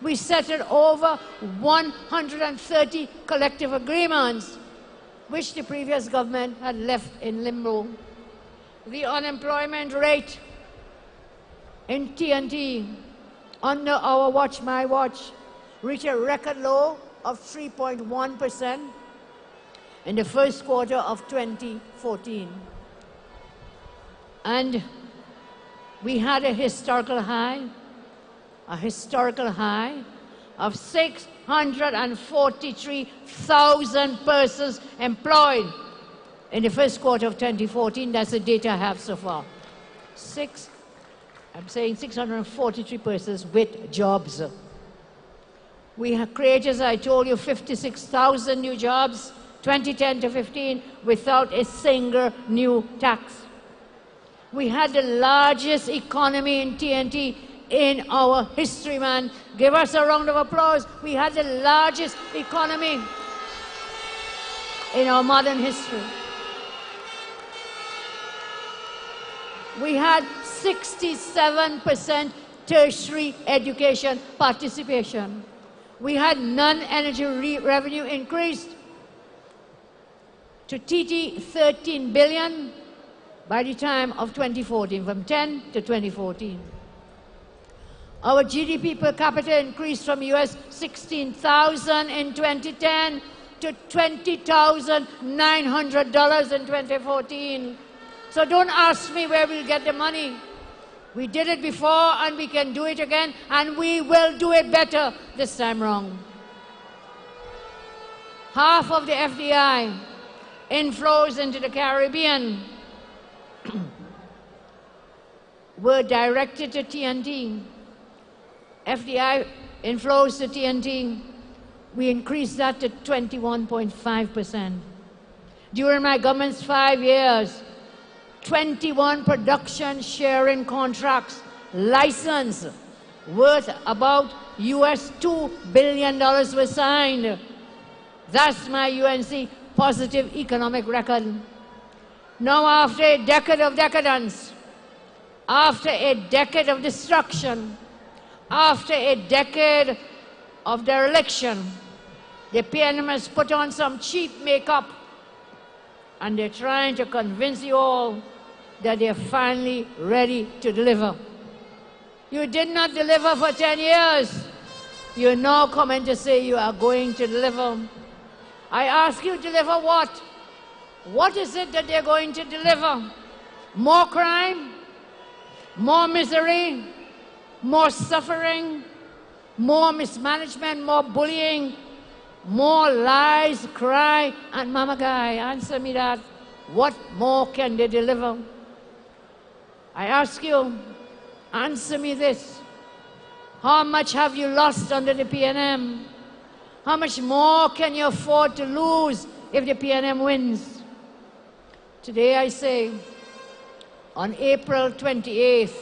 We settled over 130 collective agreements, which the previous government had left in limbo. The unemployment rate in TNT under our watch, my watch, reached a record low of 3.1% in the first quarter of 2014. And we had a historical high of 643,000 persons employed in the first quarter of 2014. That's the data I have so far. 643 persons with jobs. We have created, as I told you, 56,000 new jobs, 2010 to 15, without a single new tax. We had the largest economy in TNT in our history, man. Give us a round of applause. We had the largest economy in our modern history. We had 67% tertiary education participation. We had non-energy revenue increased to TT 13 billion by the time of 2014, from 10 to 2014. Our GDP per capita increased from US 16,000 in 2010 to $20,900 in 2014. So don't ask me where we'll get the money. We did it before and we can do it again, and we will do it better this time round. Half of the FDI inflows into the Caribbean were directed to TNT. FDI inflows to TNT, we increased that to 21.5%. During my government's 5 years, 21 production sharing contracts licensed worth about US $2 billion were signed. That's my UNC positive economic record. Now, after a decade of decadence, after a decade of destruction, after a decade of dereliction, the PNM has put on some cheap makeup and they're trying to convince you all that they're finally ready to deliver. You did not deliver for 10 years. You're now coming to say you are going to deliver. I ask you, deliver what? What is it that they're going to deliver? More crime? More misery? More suffering? More mismanagement? More bullying? More lies, cry, and mama guy? Answer me that. What more can they deliver? I ask you, answer me this. How much have you lost under the PNM? How much more can you afford to lose if the PNM wins? Today I say, on April 28th,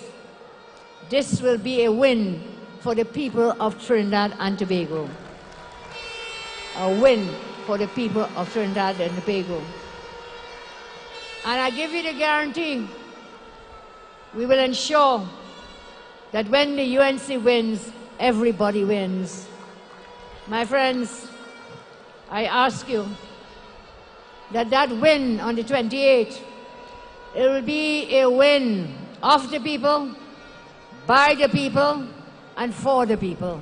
this will be a win for the people of Trinidad and Tobago. A win for the people of Trinidad and Tobago. And I give you the guarantee, we will ensure that when the UNC wins, everybody wins. My friends, I ask you that that win on the 28th, it will be a win of the people, by the people, and for the people.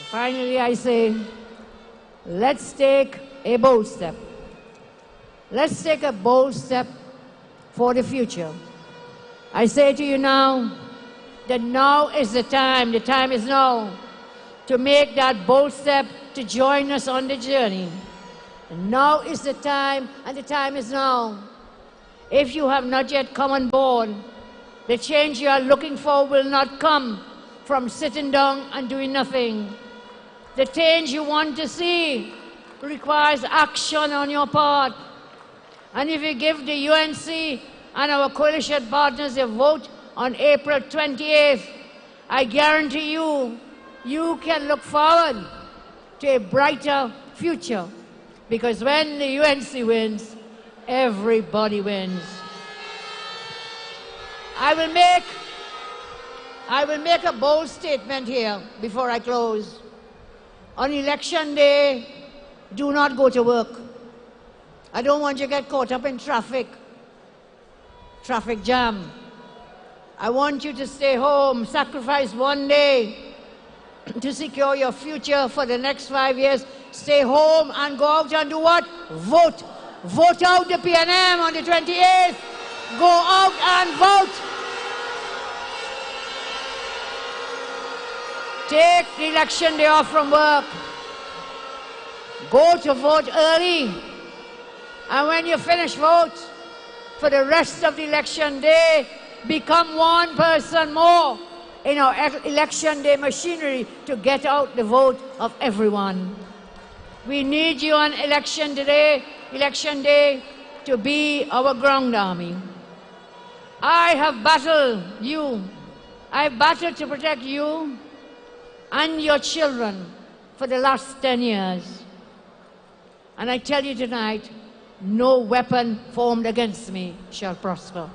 Finally, I say, let's take a bold step. Let's take a bold step for the future. I say to you now that now is the time is now, to make that bold step to join us on the journey. And now is the time, and the time is now. If you have not yet come on board, the change you are looking for will not come from sitting down and doing nothing. The change you want to see requires action on your part. And if you give the UNC and our coalition partners a vote on April 28th, I guarantee you, you can look forward to a brighter future. Because when the UNC wins, everybody wins. I will make a bold statement here before I close. On election day, do not go to work. I don't want you to get caught up in traffic jam. I want you to stay home, sacrifice one day to secure your future for the next 5 years. Stay home and go out and do what? Vote. Vote out the PNM on the 28th. Go out and vote. Take the election day off from work. Go to vote early. And when you finish vote, for the rest of the election day, become one person more in our election day machinery to get out the vote of everyone. We need you on election day to be our ground army. I have battled you I've battled to protect you and your children for the last 10 years. And I tell you tonight, no weapon formed against me shall prosper.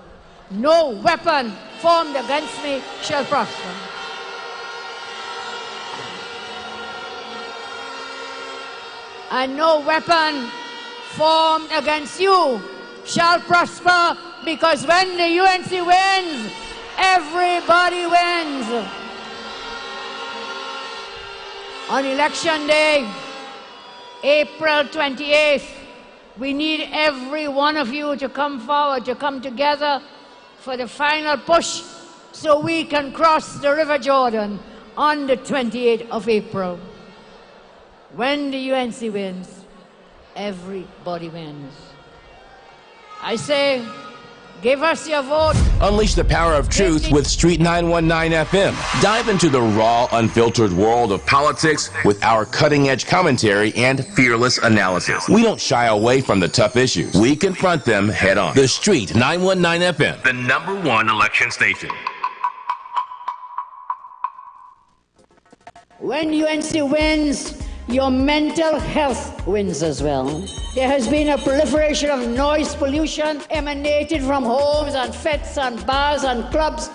No weapon formed against me shall prosper. And no weapon formed against you shall prosper, because when the UNC wins, everybody wins. On election day, April 28th, we need every one of you to come forward, to come together for the final push so we can cross the River Jordan on the 28th of April. When the UNC wins, everybody wins. I say, give us your vote. Unleash the power of truth with Street 919 FM. Dive into the raw, unfiltered world of politics with our cutting-edge commentary and fearless analysis. We don't shy away from the tough issues. We confront them head on. The Street 919 FM, the #1 election station. When UNC wins, your mental health wins as well. There has been a proliferation of noise pollution emanated from homes and fetes and bars and clubs.